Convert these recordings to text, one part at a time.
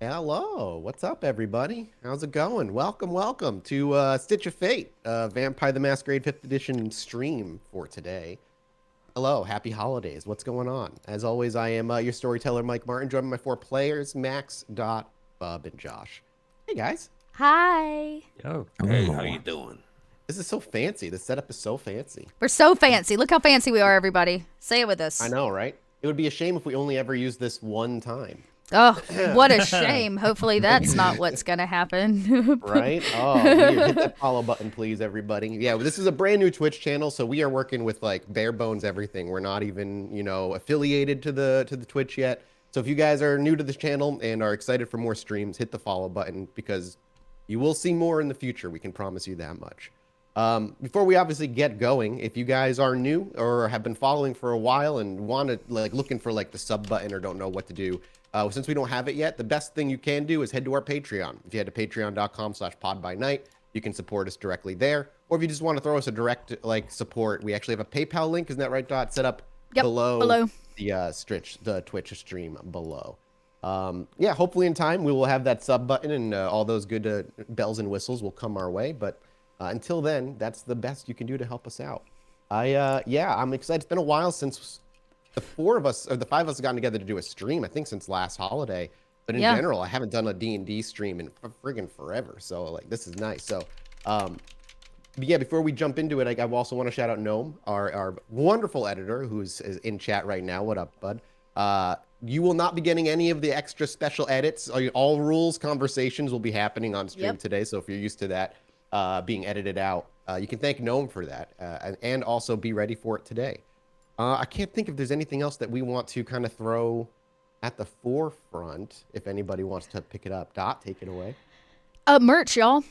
Hello, what's up, everybody? How's it going? Welcome to Stitch of Fate, Vampire the Masquerade 5th Edition stream for today. Hello, happy holidays. What's going on? As always, I am your storyteller, Mike Martin, joined by my four players, Max, Dot, Bub, and Josh. Hey, guys. Hi. Yo. Hey, how you doing? This is so fancy. The setup is so fancy. We're so fancy. Look how fancy we are, everybody. Say it with us. I know, right? It would be a shame if we only ever used this one time. Oh, what a shame. Hopefully that's not what's going to happen. Right? Oh, weird. Hit that follow button, please, everybody. Yeah, this is a brand new Twitch channel, so we are working with like bare bones everything. We're not even, affiliated to the Twitch yet. So if you guys are new to this channel and are excited for more streams, hit the follow button because you will see more in the future. We can promise you that much. Before we obviously get going, if you guys are new or have been following for a while and want to looking for the sub button or don't know what to do, since we don't have it yet, the best thing you can do is head to our Patreon. If you head to patreon.com/podbynight, you can support us directly there. Or if you just want to throw us a direct support, we actually have a PayPal link. Isn't that right, Dot? Set up below the Twitch stream below. Yeah, hopefully in time we will have that sub button and all those good bells and whistles will come our way. But until then, that's the best you can do to help us out. Yeah, I'm excited. It's been a while since the five of us have gotten together to do a stream, I think since last holiday. But in general, I haven't done a D&D stream in friggin' forever. So this is nice. So yeah, before we jump into it, I also want to shout out Gnome, our wonderful editor who's in chat right now. What up, bud? You will not be getting any of the extra special edits. All rules conversations will be happening on stream today. So if you're used to that being edited out, you can thank Gnome for that and also be ready for it today. I can't think if there's anything else that we want to kind of throw at the forefront. If anybody wants to pick it up, Dot, take it away. Merch, y'all.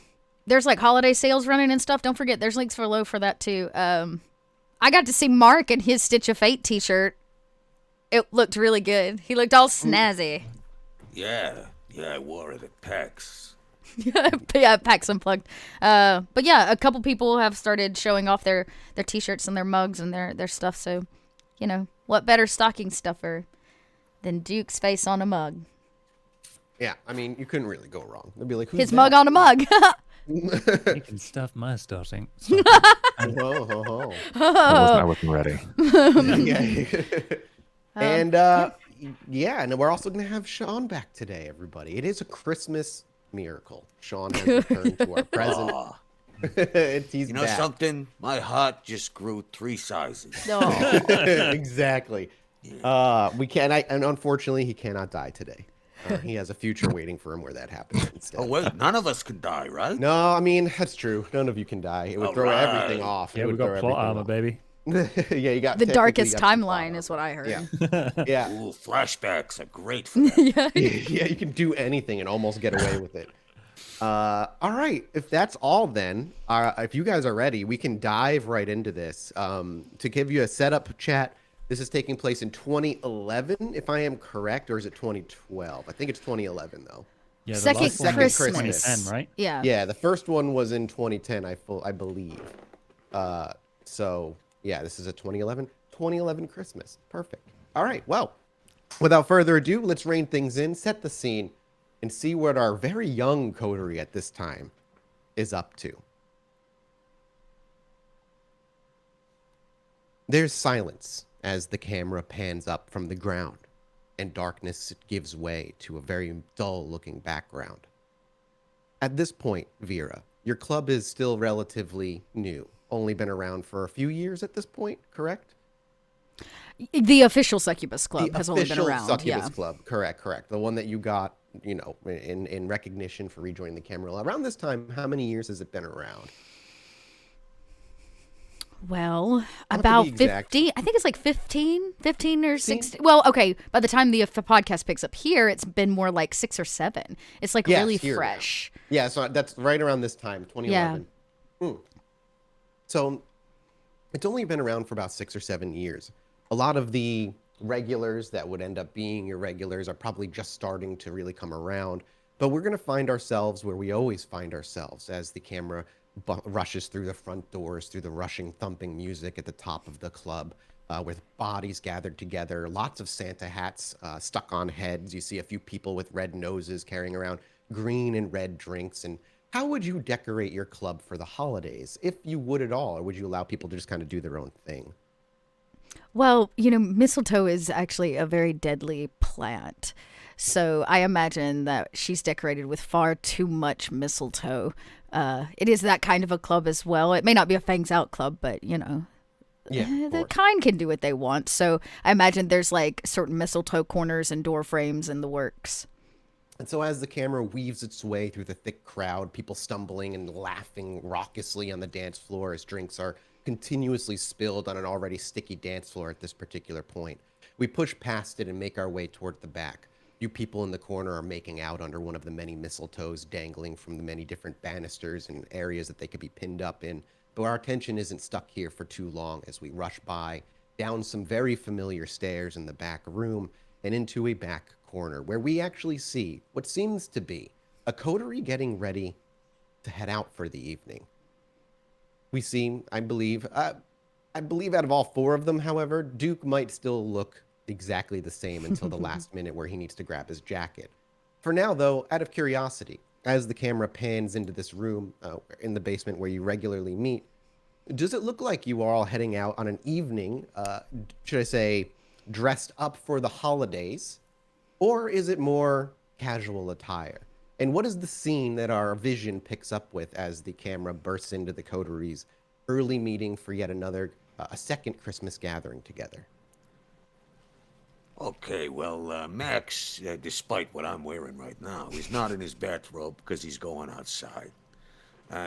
There's holiday sales running and stuff. Don't forget, there's links below for that too. I got to see Mark in his Stitch of Fate t-shirt. It looked really good. He looked all snazzy. Yeah, I wore it at PAX. Yeah, PAX Unplugged. But yeah, a couple people have started showing off their t-shirts and their mugs and their stuff. So, what better stocking stuffer than Duke's face on a mug? Yeah, I mean, you couldn't really go wrong. They'd be like, who's his that? mug on a mug. You can stuff my stocking. I was not looking ready. And yeah, and we're also going to have Sean back today, everybody. It is a Christmas miracle. Sean has returned to our present. He's back. Something? My heart just grew 3 sizes. Exactly. And unfortunately, he cannot die today. He has a future waiting for him where that happens instead. Oh, wait, none of us can die, right? No, I mean, that's true. None of you can die. It would throw everything off. Yeah, we got plot armor, baby. Yeah, you got the darkest timeline is what I heard. Yeah. Ooh, flashbacks are great for that. Yeah, you can do anything and almost get away with it. All right, if that's all then, if you guys are ready, we can dive right into this. To give you a setup chat, this is taking place in 2011, if I am correct, or is it 2012? I think it's 2011, though. Yeah, the second last one was Christmas. 2010, right? Yeah. Yeah, the first one was in 2010, I believe. So, yeah, this is a 2011 Christmas. Perfect. All right, well, without further ado, let's rein things in, set the scene, and see what our very young coterie at this time is up to. There's silence as the camera pans up from the ground, and darkness gives way to a very dull-looking background. At this point, Vera, your club is still relatively new. Only been around for a few years at this point, correct? The official Succubus Club has only been around. The official Succubus Club, correct. The one that you got, in recognition for rejoining the Camarilla. Around this time, how many years has it been around? Well, about 50. I think it's 15 or 16. Well, okay. By the time the podcast picks up here, it's been more like 6 or 7. It's really fresh. Now. Yeah, so that's right around this time, 2011. Yeah. So it's only been around for about 6 or 7 years. A lot of the regulars that would end up being your regulars are probably just starting to really come around. But we're going to find ourselves where we always find ourselves as the camera rushes through the front doors, through the rushing, thumping music at the top of the club. with bodies gathered together, lots of Santa hats stuck on heads. You see a few people with red noses carrying around green and red drinks. And how would you decorate your club for the holidays, if you would at all, or would you allow people to just kind of do their own thing? Well, mistletoe is actually a very deadly plant. So I imagine that she's decorated with far too much mistletoe. It is that kind of a club as well. It may not be a Fangs Out club, but Yeah, of the course. kind can do what they want. So I imagine there's like certain mistletoe corners and door frames in the works. And so as the camera weaves its way through the thick crowd, people stumbling and laughing raucously on the dance floor as drinks are continuously spilled on an already sticky dance floor at this particular point, we push past it and make our way toward the back. Few people in the corner are making out under one of the many mistletoes dangling from the many different banisters and areas that they could be pinned up in. But our attention isn't stuck here for too long as we rush by, down some very familiar stairs in the back room, and into a back corner where we actually see what seems to be a coterie getting ready to head out for the evening. We see, I believe out of all four of them, however, Duke might still look exactly the same until the last minute where he needs to grab his jacket. For now, though, out of curiosity, as the camera pans into this room in the basement where you regularly meet, does it look like you are all heading out on an evening, should I say, dressed up for the holidays, or is it more casual attire? And what is the scene that our vision picks up with as the camera bursts into the coterie's early meeting for yet another, a second Christmas gathering together? Okay, well, Max, despite what I'm wearing right now, is not in his bathrobe because he's going outside.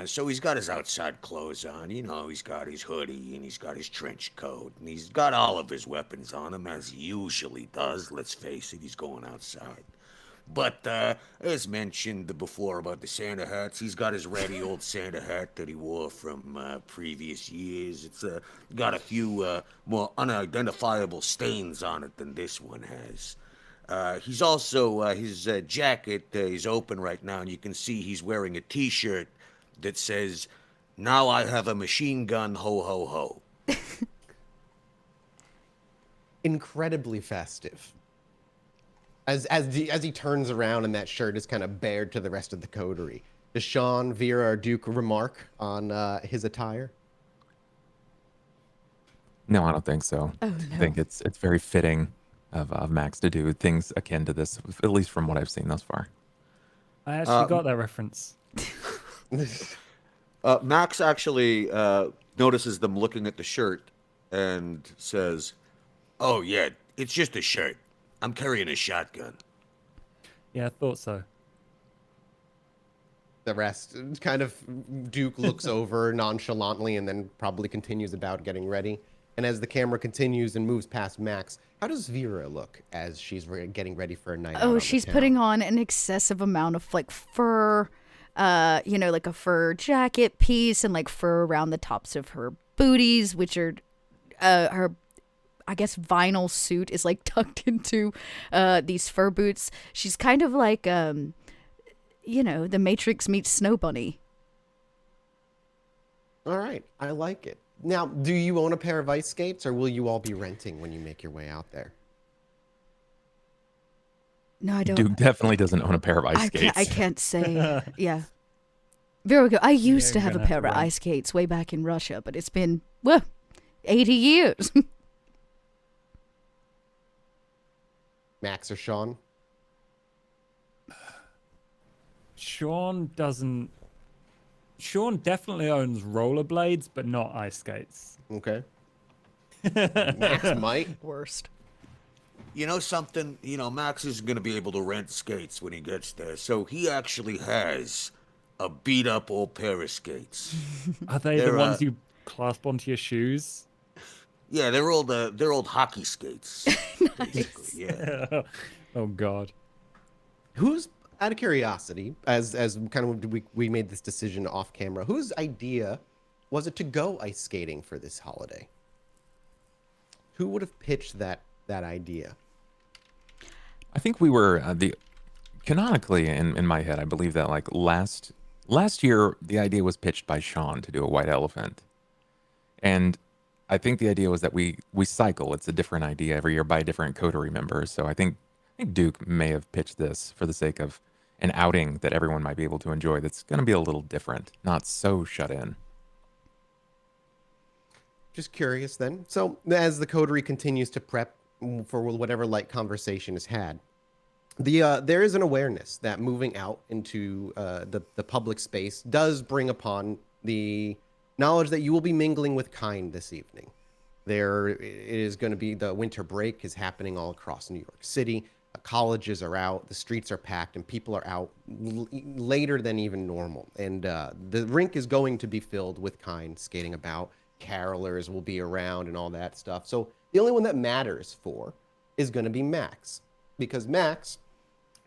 So he's got his outside clothes on, he's got his hoodie and he's got his trench coat and he's got all of his weapons on him as he usually does. Let's face it, he's going outside. But as mentioned before about the Santa hats, he's got his ratty old Santa hat that he wore from previous years. It's got a few more unidentifiable stains on it than this one has. He's also, his jacket is open right now, and you can see he's wearing a t-shirt that says, "Now I have a machine gun, ho ho ho." Incredibly festive. As he turns around and that shirt is kind of bared to the rest of the coterie, does Sean, Vera, or Duke remark on his attire? No, I don't think so. Oh, I think it's very fitting of Max to do things akin to this, at least from what I've seen thus far. I actually got that reference. Max actually notices them looking at the shirt and says, "Oh, yeah, it's just a shirt. I'm carrying a shotgun." Yeah, I thought so. The rest, kind of, Duke looks over nonchalantly and then probably continues about getting ready. And as the camera continues and moves past Max, how does Vera look as she's getting ready for a night out on Oh, the she's town? putting on an excessive amount of like fur, like a fur jacket piece and like fur around the tops of her booties, which are her, I guess, vinyl suit is like tucked into these fur boots. She's kind of like, the Matrix meets Snow Bunny. All right, I like it. Now, do you own a pair of ice skates, or will you all be renting when you make your way out there? No, I don't. Duke definitely doesn't own a pair of ice skates. I can't say. Yeah. Very good. I used Yeah, to have a gonna pair have of to rent. ice skates way back in Russia, but it's been, 80 years. Max or Sean? Sean definitely owns rollerblades, but not ice skates. Okay. Max might. Worst. You know something? Max isn't going to be able to rent skates when he gets there, so he actually has a beat-up old pair of skates. Are they They're, the ones you clasp onto your shoes? Yeah, they're old hockey skates. Basically, yeah. Oh God. Who's, out of curiosity, as kind of we made this decision off camera, whose idea was it to go ice skating for this holiday? Who would have pitched that idea? I think we were canonically in my head. I believe that like last year the idea was pitched by Sean to do a white elephant, and I think the idea was that we cycle. It's a different idea every year by different coterie members. So I think Duke may have pitched this for the sake of an outing that everyone might be able to enjoy. That's going to be a little different, not so shut in. Just curious then. So as the coterie continues to prep for whatever light conversation is had, there is an awareness that moving out into the public space does bring upon the knowledge that you will be mingling with kind this evening. There is going to be the winter break is happening all across New York City. Colleges are out, the streets are packed, and people are out later than even normal. And the rink is going to be filled with kind skating about. Carolers will be around and all that stuff. So the only one that matters for is going to be Max, because Max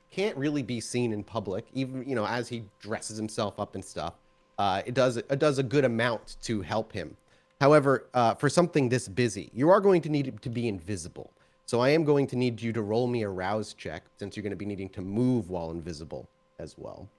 can't really be seen in public, even as he dresses himself up and stuff. It does a good amount to help him. However, for something this busy, you are going to need to be invisible. So I am going to need you to roll me a rouse check, since you're going to be needing to move while invisible as well.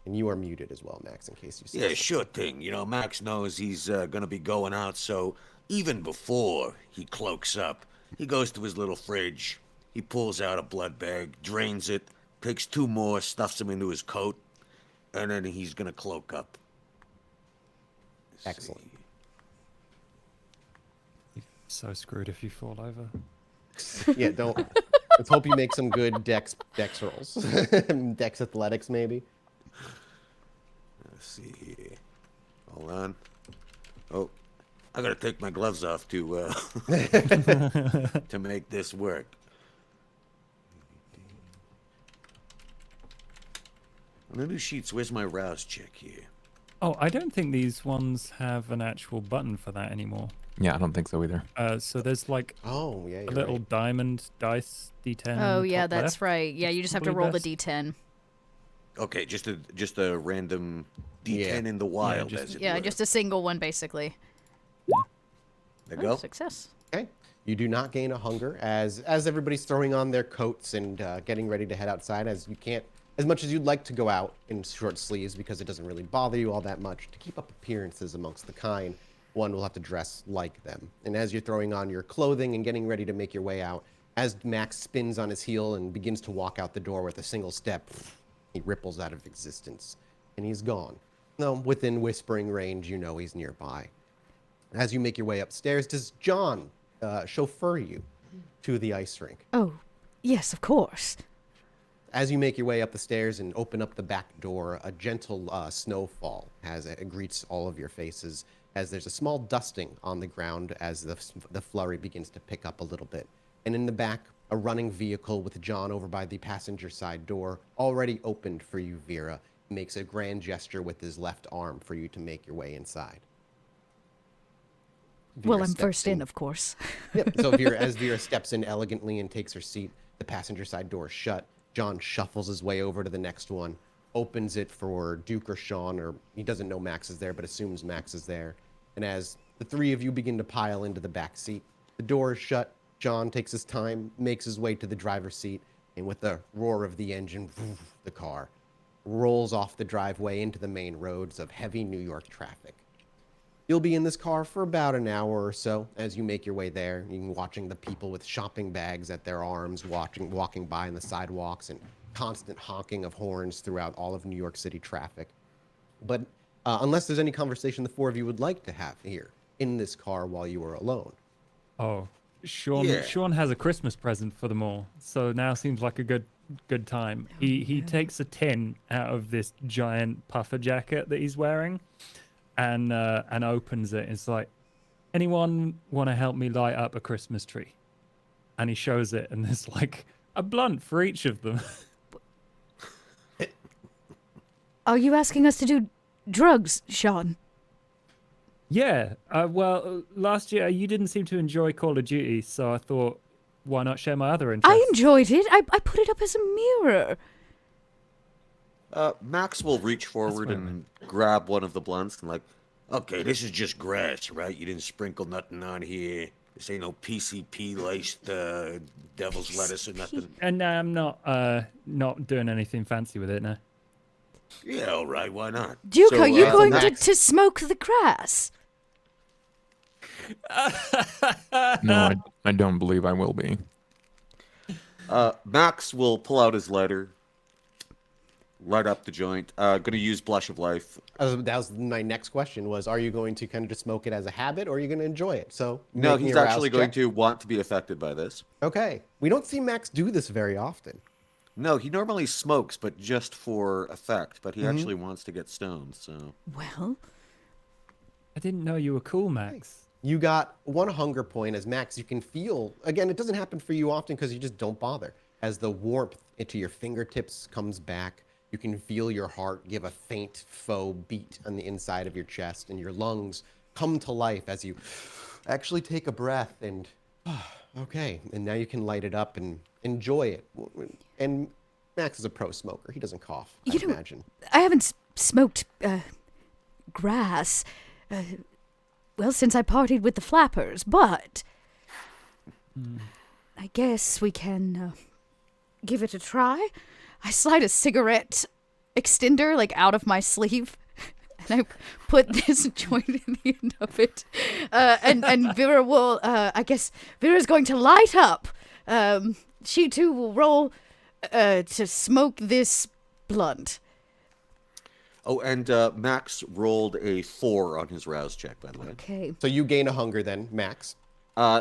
And you are muted as well, Max, in case you see. Yeah, sure thing. Max knows he's gonna be going out, so even before he cloaks up, he goes to his little fridge. He pulls out a blood bag, drains it, takes 2 more, stuffs them into his coat, and then he's gonna cloak up. Excellent. So screwed if you fall over. Yeah, don't. Let's hope you make some good dex rolls. Dex athletics, maybe. Let's see here. Hold on. Oh, I gotta take my gloves off to to make this work. On the new sheets, where's my rouse check here? Oh, I don't think these ones have an actual button for that anymore. Yeah, I don't think so either. So there's like Oh, yeah, a you're little right. diamond dice D10. Oh on the yeah, top that's left. right. Yeah, you just have to Probably roll best. the D10. Okay, just a random D10 Yeah. in the wild, just- as it Yeah, were. just a single one basically. There Oh, you go. success. Okay. You do not gain a hunger as everybody's throwing on their coats and getting ready to head outside, as you can't, as much as you'd like to go out in short sleeves because it doesn't really bother you all that much, to keep up appearances amongst the kind, one will have to dress like them. And as you're throwing on your clothing and getting ready to make your way out, as Max spins on his heel and begins to walk out the door with a single step, he ripples out of existence and he's gone. No, within whispering range, you know he's nearby. As you make your way upstairs, does John chauffeur you to the ice rink? Oh, yes, of course. As you make your way up the stairs and open up the back door, a gentle snowfall it greets all of your faces, as there's a small dusting on the ground as the flurry begins to pick up a little bit. And in the back, a running vehicle with John over by the passenger side door, already opened for you, Vera, makes a grand gesture with his left arm for you to make your way inside. Well, Vera I'm steps first in, of course. Yep. So as Vera steps in elegantly and takes her seat, the passenger side door is shut. John shuffles his way over to the next one, opens it for Duke or Sean, or he doesn't know Max is there, but assumes Max is there. And as the 3 of you begin to pile into the back seat, the door is shut. John takes his time, makes his way to the driver's seat, and with the roar of the engine, the car rolls off the driveway into the main roads of heavy New York traffic. You'll be in this car for about an hour or so as you make your way there. You're watching the people with shopping bags at their arms, walking by on the sidewalks, and constant honking of horns throughout all of New York City traffic. But unless there's any conversation the 4 of you would like to have here in this car while you are alone. Oh, Sean. Yeah. Sean has a Christmas present for them all, so now seems like a good time. He takes a tin out of this giant puffer jacket that he's wearing, and opens it. It's like, anyone want to help me light up a Christmas tree? And he shows it, and there's like a blunt for each of them. Are you asking us to do drugs, Sean? Yeah. Well, last year you didn't seem to enjoy Call of Duty, so I thought, why not share my other interests? I enjoyed it. I put it up as a mirror. Max will reach forward and grab one of the blunts and okay, this is just grass, right? You didn't sprinkle nothing on here. This ain't no PCP laced devil's lettuce or nothing. And I'm not doing anything fancy with it now. Yeah, all right, why not? Duke, So, are you going Max- to smoke the grass? No, I don't believe I will be. Max will pull out his lighter, light up the joint. Gonna use Blush of Life. That was my next question was, are you going to kind of just smoke it as a habit or are you going to enjoy it? So No, make me he's a actually rouse going check. to want to be affected by this. Okay. We don't see Max do this very often. No, he normally smokes, but just for effect. But he actually wants to get stoned, so... Well, I didn't know you were cool, Max. You got 1 hunger point as Max. You can feel, again, it doesn't happen for you often because you just don't bother. As the warmth into your fingertips comes back, you can feel your heart give a faint faux beat on the inside of your chest, and your lungs come to life as you actually take a breath and, okay, and now you can light it up and enjoy it. And Max is a pro smoker. He doesn't cough, I imagine. I haven't smoked grass, well, since I partied with the Flappers, but I guess we can give it a try. I slide a cigarette extender, like, out of my sleeve, and I put this joint in the end of it. And Vera will, I guess, Vera's going to light up. She, too, will roll to smoke this blunt. Oh, and Max rolled a 4 on his rouse check, by the way. Okay. So you gain a hunger then, Max.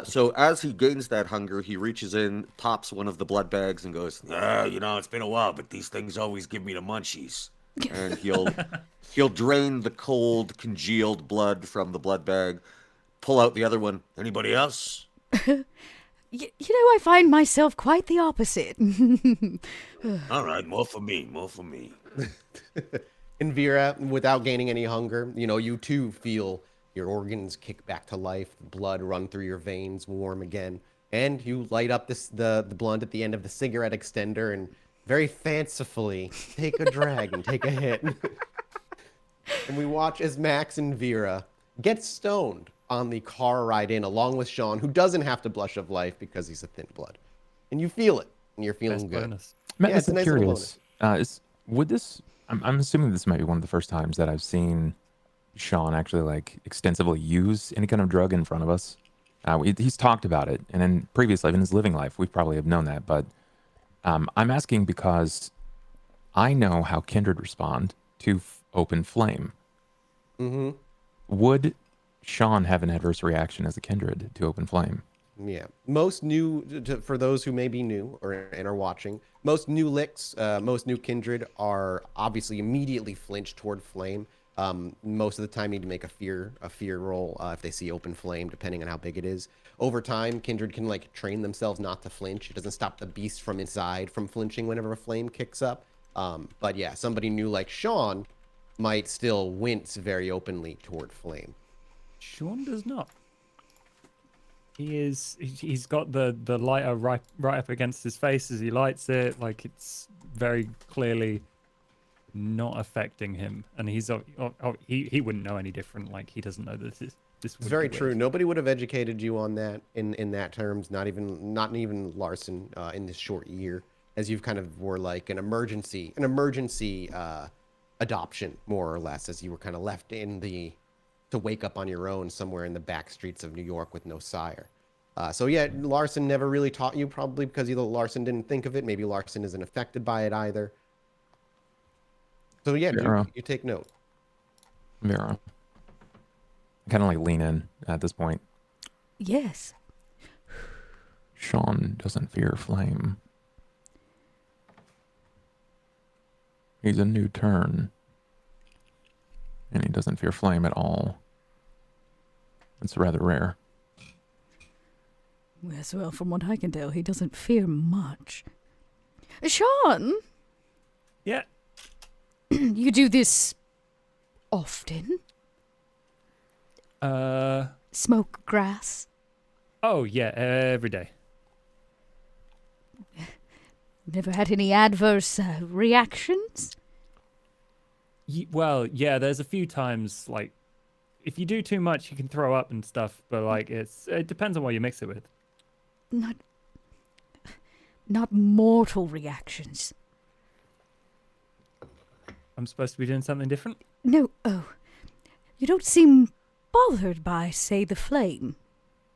So as he gains that hunger, he reaches in, pops one of the blood bags, and goes, You know, it's been a while, but these things always give me the munchies. and he'll drain the cold, congealed blood from the blood bag, pull out the other one. Anybody else? You know, I find myself quite the opposite. All right, more for me, more for me. And Vera, without gaining any hunger, you know, you too feel your organs kick back to life, blood run through your veins, warm again, and you light up the blunt at the end of the cigarette extender and very fancifully take a drag and take a hit. And we watch as Max and Vera get stoned on the car ride in, along with Sean, who doesn't have to blush of life because he's a thin blood. And you feel it, and you're feeling Best good. bonus. Matt, Yeah, it's a I'm nice little curious. Would this? I'm assuming this might be one of the first times that I've seen Sean actually like extensively use any kind of drug in front of us. He's talked about it, and in previous life, in his living life, we probably have known that. But I'm asking because I know how kindred respond to open flame. Mm-hmm. Would Sean have an adverse reaction as a kindred to open flame? Yeah. Most new, for those who may be new and are watching, most new licks, most new kindred are obviously immediately flinch toward flame. Most of the time need to make a fear roll if they see open flame, depending on how big it is. Over time, kindred can like train themselves not to flinch. It doesn't stop the beast from inside from flinching whenever a flame kicks up. But yeah, somebody new like Sean might still wince very openly toward flame. Sean does not. He's got the lighter right up against his face as he lights it. Like, it's very clearly not affecting him, and he wouldn't know any different. Like, he doesn't know that this It's would very be true. weird. Nobody would have educated you on that in that terms. Not even Larson in this short year, as you've kind of were like an emergency adoption, more or less, as you were kind of left to wake up on your own somewhere in the back streets of New York with no sire. So yeah, Larson never really taught you, probably because either Larson didn't think of it, maybe Larson isn't affected by it either. So yeah, Vera. you take note. Vera. I kind of like lean in at this point. Yes. Sean doesn't fear flame. He's a new turn. And he doesn't fear flame at all. It's rather rare. Yes, well, from what I can tell, he doesn't fear much. Sean, Yeah. you do this often? Smoke grass? Oh yeah, every day. Never had any adverse reactions? Well, yeah. There's a few times, like, if you do too much, you can throw up and stuff. But like, it depends on what you mix it with. Not mortal reactions. I'm supposed to be doing something different? No, oh. You don't seem bothered by, say, the flame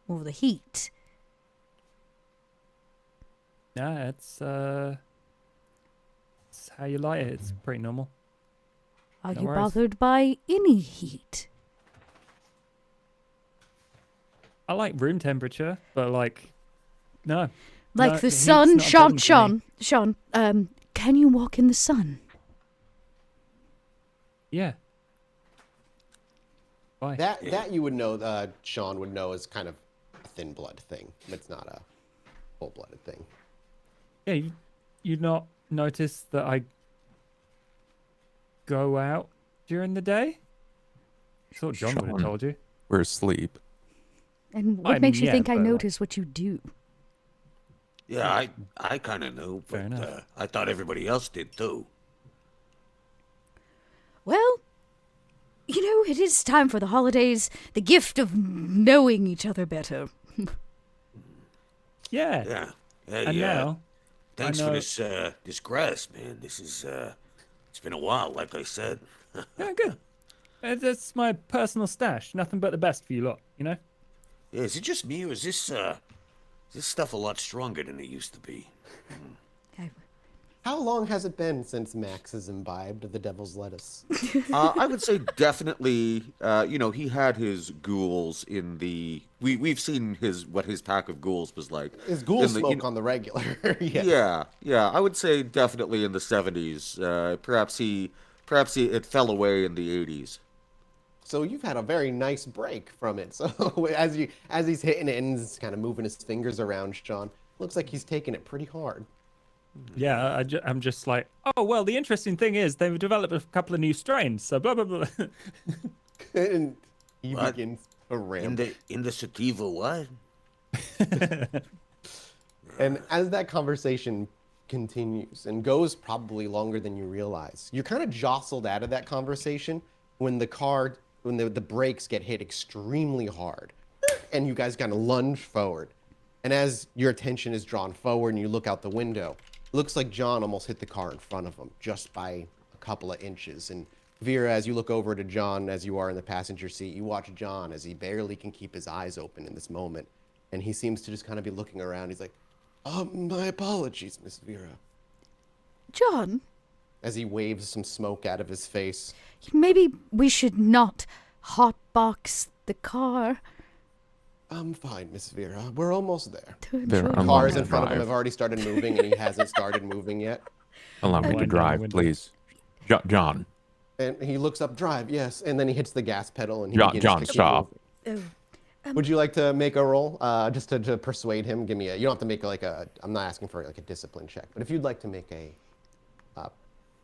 or the heat. Yeah, it's how you light it. It's pretty normal. Are No you worries. bothered by any heat? I like room temperature, but like, no. Like No, the heat's sun, not important to me. Sean, can you walk in the sun? Yeah. Why? That you would know, Sean would know is kind of a thin blood thing. It's not a full-blooded thing. Yeah, you not notice that I go out during the day? I thought John would have Sean. told you. We're asleep. And what I mean, makes you yeah, think I but, like- notice what you do? Yeah, I kind of knew, Fair but enough. I thought everybody else did too. Well, you know, it is time for the holidays, the gift of knowing each other better. Yeah. Yeah. Hey, And now, thanks I for know- this grass, man. This is it's been a while, like I said. yeah, good. That's my personal stash. Nothing but the best for you lot, you know? Yeah, is it just me, or is this stuff a lot stronger than it used to be? Okay. How long has it been since Max has imbibed of the devil's lettuce? I would say definitely. He had his ghouls in the. We've seen what his pack of ghouls was like. His ghoul in the- smoke on the regular. Yeah. I would say definitely in the 70s. Perhaps it fell away in the 80s. So you've had a very nice break from it. So as he's hitting it and he's kind of moving his fingers around, Sean, looks like he's taking it pretty hard. Yeah, I'm just like, oh, well, the interesting thing is they've developed a couple of new strains, so blah, blah, blah. And he What? begins to In ramp. the sativa what? And as that conversation continues and goes probably longer than you realize, you're kind of jostled out of that conversation when the brakes get hit extremely hard and you guys kind of lunge forward. And as your attention is drawn forward and you look out the window, it looks like John almost hit the car in front of him just by a couple of inches. And Vera, as you look over to John as you are in the passenger seat, you watch John as he barely can keep his eyes open in this moment. And he seems to just kind of be looking around. He's like, my apologies, Miss Vera. John, As he waves some smoke out of his face. maybe we should not hotbox the car. I'm fine, Miss Vera. We're almost there. To Vera, enjoy I'm the on Cars the in front of him drive. have already started moving, and he hasn't started moving yet. Allow me to Wind down the drive, window. please. John. And he looks up, drive, yes. And then he hits the gas pedal and he John, begins John, to keep stop. moving. Oh, Would you like to make a roll just to persuade him? Give me you don't have to make I'm not asking for like a discipline check, but if you'd like to make a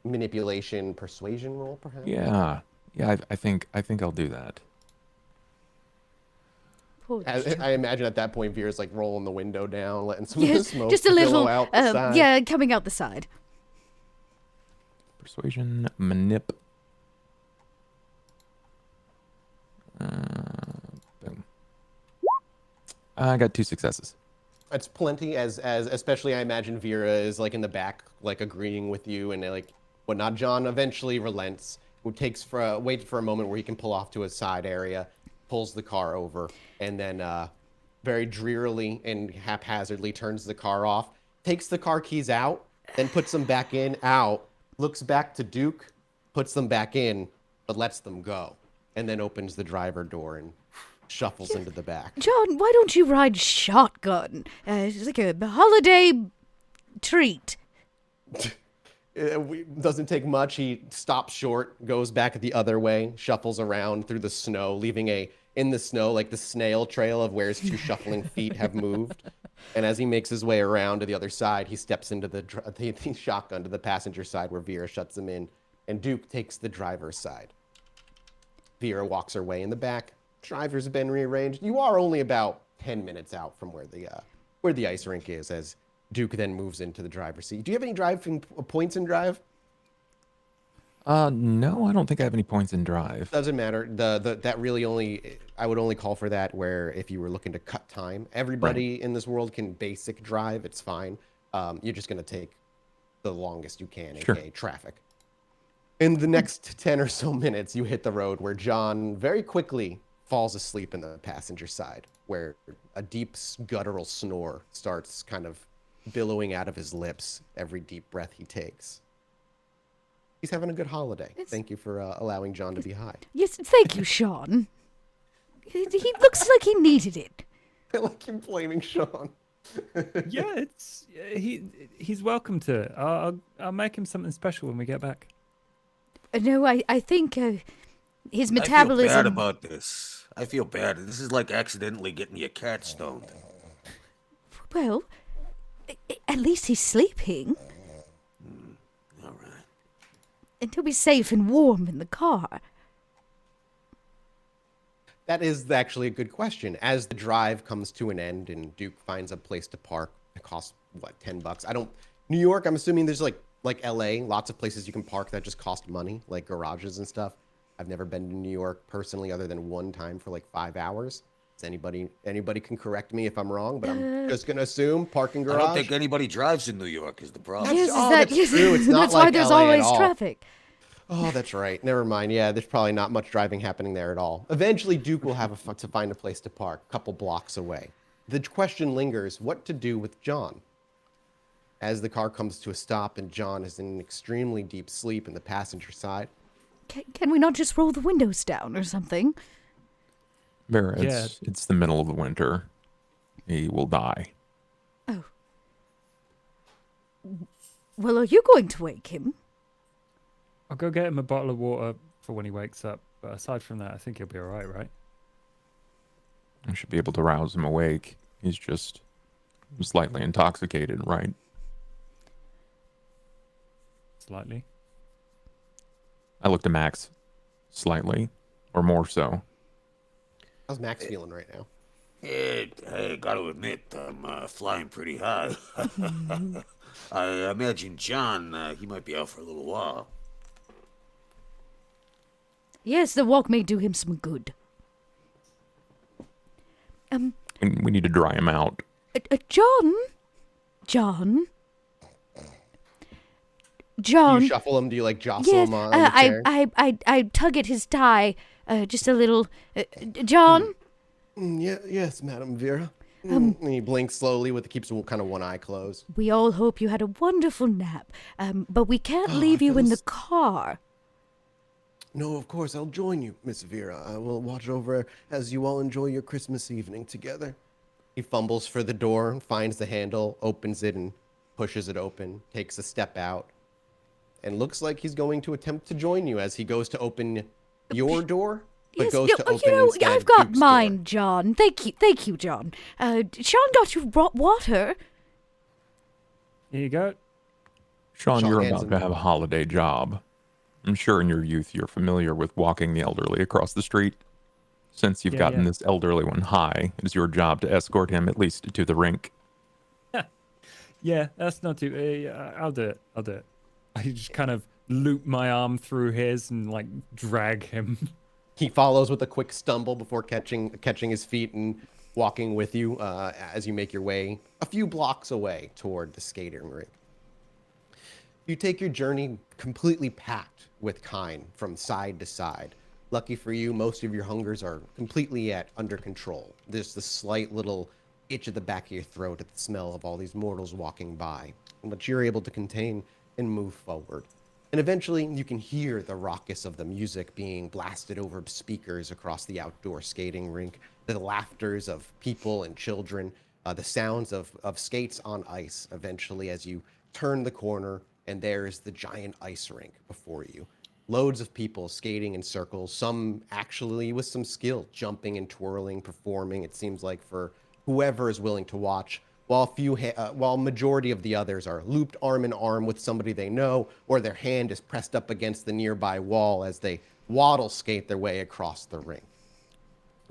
manipulation persuasion roll, perhaps? Yeah. I think I'll do that. poor I imagine at that point, Vera's like rolling the window down, letting some of the Yes, smoke just a billow little, out the side. yeah, coming out the side. Persuasion, manip. Boom. I got 2 successes. It's plenty, as especially I imagine Vera is like in the back, like agreeing with you and like whatnot. John eventually relents, who waits for a moment where he can pull off to a side area, pulls the car over, and then very drearily and haphazardly turns the car off, takes the car keys out, then puts them back in, out, looks back to Duke, puts them back in, but lets them go, and then opens the driver door and shuffles into the back. John, why don't you ride shotgun? It's like a holiday treat. It doesn't take much. He stops short, goes back the other way, shuffles around through the snow, leaving in the snow like the snail trail of where his 2 shuffling feet have moved. And as he makes his way around to the other side, he steps into the shotgun to the passenger side where Vera shuts him in, and Duke takes the driver's side. Vera walks her way in the back. Driver's been rearranged. You are only about 10 minutes out from where the ice rink is, as Duke then moves into the driver's seat. Do you have any driving points in drive? No, I don't think I have any points in drive. Doesn't matter. That really only I would only call for that where if you were looking to cut time. Everybody in this world can basic drive. It's fine. You're just gonna take the longest you can, Sure. aka traffic. In the next 10 or so minutes, you hit the road where John very quickly falls asleep in the passenger side, where a deep guttural snore starts kind of billowing out of his lips every deep breath he takes. He's having a good holiday. Thank you for allowing John to be high. Yes, thank you, Sean. He looks like he needed it. I like you blaming Sean. Yeah, he's welcome to it. I'll make him something special when we get back. No, I think his I feel bad metabolism. about this. I feel bad. This is like accidentally getting your cat stoned. Well, at least he's sleeping. All right. And he'll be safe and warm in the car. That is actually a good question. As the drive comes to an end and Duke finds a place to park, it costs, what, $10? New York, I'm assuming there's like LA, lots of places you can park that just cost money, like garages and stuff. I've never been to New York personally other than one time for like 5 hours. Does anybody can correct me if I'm wrong, but I'm just going to assume parking garage. I don't think anybody drives in New York is the problem. Yes, that's true. It's not that's like why there's LA at always all. traffic. Oh, that's right. Never mind. Yeah, there's probably not much driving happening there at all. Eventually, Duke will have to find a place to park a couple blocks away. The question lingers, what to do with John? As the car comes to a stop and John is in extremely deep sleep in the passenger side. Can we not just roll the windows down or something? Vera, Yeah. it's the middle of the winter. He will die. Oh. Well, are you going to wake him? I'll go get him a bottle of water for when he wakes up. But aside from that, I think he'll be all right? I should be able to rouse him awake. He's just slightly intoxicated, right? Slightly. I looked at Max. Slightly. Or more so. How's Max feeling right now? I gotta admit, I'm flying pretty high. I imagine John, he might be out for a little while. Yes, the walk may do him some good. We need to dry him out. John. Do you shuffle him? Do you like jostle Yes, him on the chair? I tug at his tie, just a little. John. Yes, Madam Vera. And he blinks slowly keeps kind of one eye closed. We all hope you had a wonderful nap, but we can't leave you in the car. No, of course, I'll join you, Miss Vera. I will watch over as you all enjoy your Christmas evening together. He fumbles for the door, finds the handle, opens it, and pushes it open, takes a step out, and looks like he's going to attempt to join you as he goes to open your door, but goes to open instead I've got Duke's mine, door. John. Thank you, John. Sean got you water. Here you go. Sean, Sean you're hands about him- to have a holiday job. I'm sure in your youth you're familiar with walking the elderly across the street. Since you've Yeah, gotten yeah. this elderly one high, it is your job to escort him at least to the rink. Yeah, that's not too. I'll do it. I just kind of loop my arm through his and like drag him. He follows with a quick stumble before catching his feet and walking with you as you make your way a few blocks away toward the skating rink. You take your journey completely packed with kine from side to side. Lucky for you, most of your hungers are completely under control. There's the slight little itch at the back of your throat at the smell of all these mortals walking by, but you're able to contain and move forward. And eventually, you can hear the raucous of the music being blasted over speakers across the outdoor skating rink, the laughters of people and children, the sounds of skates on ice eventually as you turn the corner, and there's the giant ice rink before you. Loads of people skating in circles, some actually with some skill, jumping and twirling, performing, it seems like, for whoever is willing to watch, while majority of the others are looped arm in arm with somebody they know, or their hand is pressed up against the nearby wall as they waddle skate their way across the rink.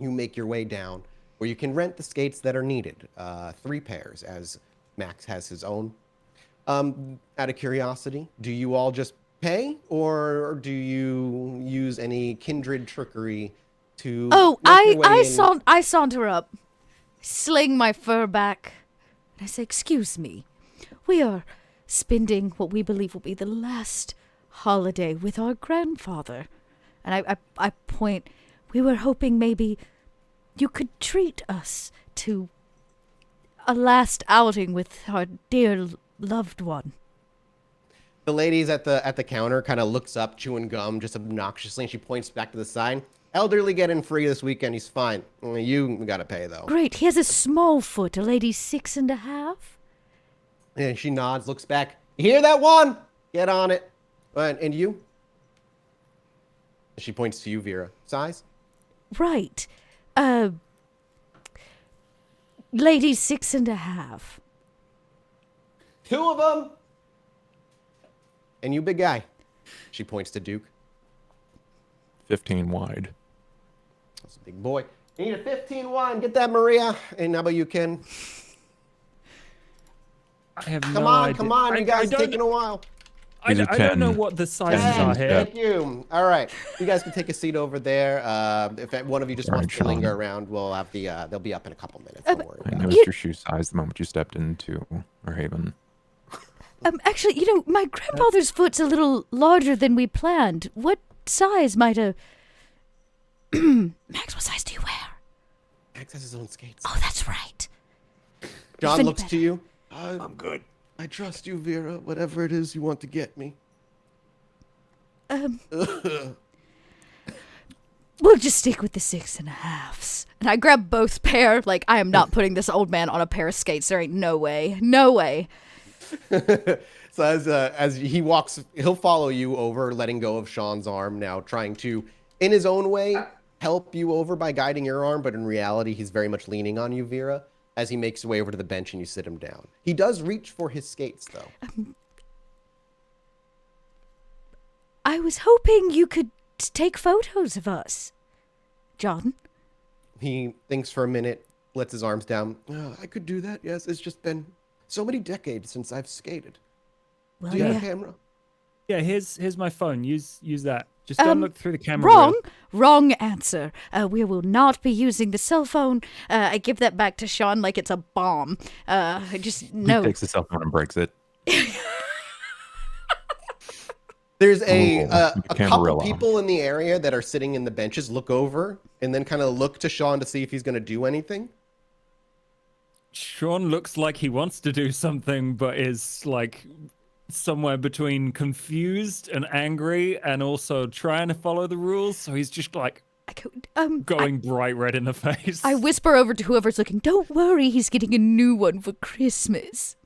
You make your way down, where you can rent the skates that are needed, 3 pairs, as Max has his own. Out of curiosity, do you all just pay, or do you use any kindred trickery to? Oh, make your way in? I saunter up, sling my fur back, and I say, "Excuse me, we are spending what we believe will be the last holiday with our grandfather. And I point, we were hoping maybe you could treat us to a last outing with our dear loved one. The ladies at the counter kind of looks up, chewing gum just obnoxiously, and she points back to the sign. Elderly get in free this weekend. He's fine. Only you gotta pay, though. Great, he has a small foot, a lady 6.5. And she nods, looks back. You hear that one? Get on it. And you? She points to you, Vera. Size? Right. Lady 6.5. 2 of them. And you, big guy. She points to Duke. 15 wide. That's a big boy. You need a 15 wine. Get that, Maria. And how about you, Ken? I have Come no on, idea. come on. You guys are taking a while. I don't know 10. what the sizes 10. are here. Thank you. All right. You guys can take a seat over there. If one of you just All right, wants to linger Sean. around, we'll have they'll be up in a couple minutes. Don't worry I about it. noticed your shoe size the moment you stepped into our haven. Actually, my grandfather's foot's a little larger than we planned. What size might a... Max, what size do you wear? Max has his own skates. Oh, that's right. John Even looks better. to you. I'm good. I trust you, Vera. Whatever it is you want to get me. We'll just stick with the 6.5s. And I grab both pair. Like, I am not putting this old man on a pair of skates. There ain't no way. No way. So as he walks, he'll follow you over, letting go of Sean's arm now, trying to, in his own way, help you over by guiding your arm, but in reality, he's very much leaning on you, Vera, as he makes his way over to the bench and you sit him down. He does reach for his skates, though. I was hoping you could take photos of us. John? He thinks for a minute, lets his arms down. I could do that, yes. It's just been so many decades since I've skated. Well, Do you have yeah. a camera? Yeah, here's my phone. Use that. Just don't look through the camera. Wrong. Wrong answer. We will not be using the cell phone. I give that back to Sean like it's a bomb. I just, no. He takes the cell phone and breaks it. There's Ooh, a couple Camarilla. people in the area that are sitting in the benches, look over, and then kind of look to Sean to see if he's going to do anything. Sean looks like he wants to do something, but is like somewhere between confused and angry, and also trying to follow the rules. So he's just like going bright red in the face. I whisper over to whoever's looking, Don't worry, he's getting a new one for Christmas.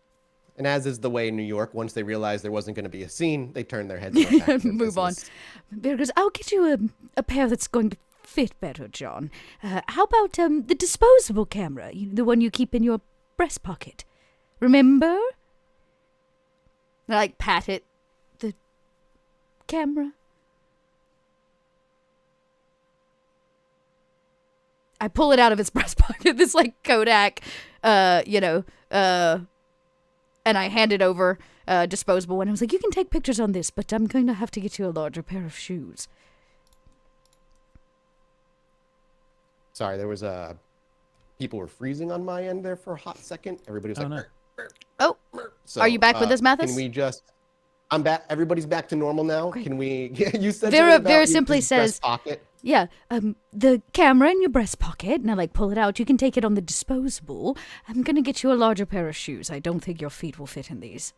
And as is the way in New York, once they realized there wasn't going to be a scene, they turned their heads and went back to their Move on. business. Vera goes, I'll get you a pair that's going to fit better, John. How about the disposable camera? The one you keep in your breast pocket. Remember? I like pat it. The camera. I pull it out of his breast pocket. This like Kodak, and I hand it over, disposable one. I was like, you can take pictures on this, but I'm going to have to get you a larger pair of shoes. Sorry, there was people were freezing on my end there for a hot second. Everybody was Oh, like, no. "Mer, mer, Oh, mer." are you back with us, Mathis? Can we just? I'm back. Everybody's back to normal now. Great. Can we? You said Vera- something about Vera your simply breast says- pocket. Yeah, the camera in your breast pocket, and I pull it out. You can take it on the disposable. I'm gonna get you a larger pair of shoes. I don't think your feet will fit in these.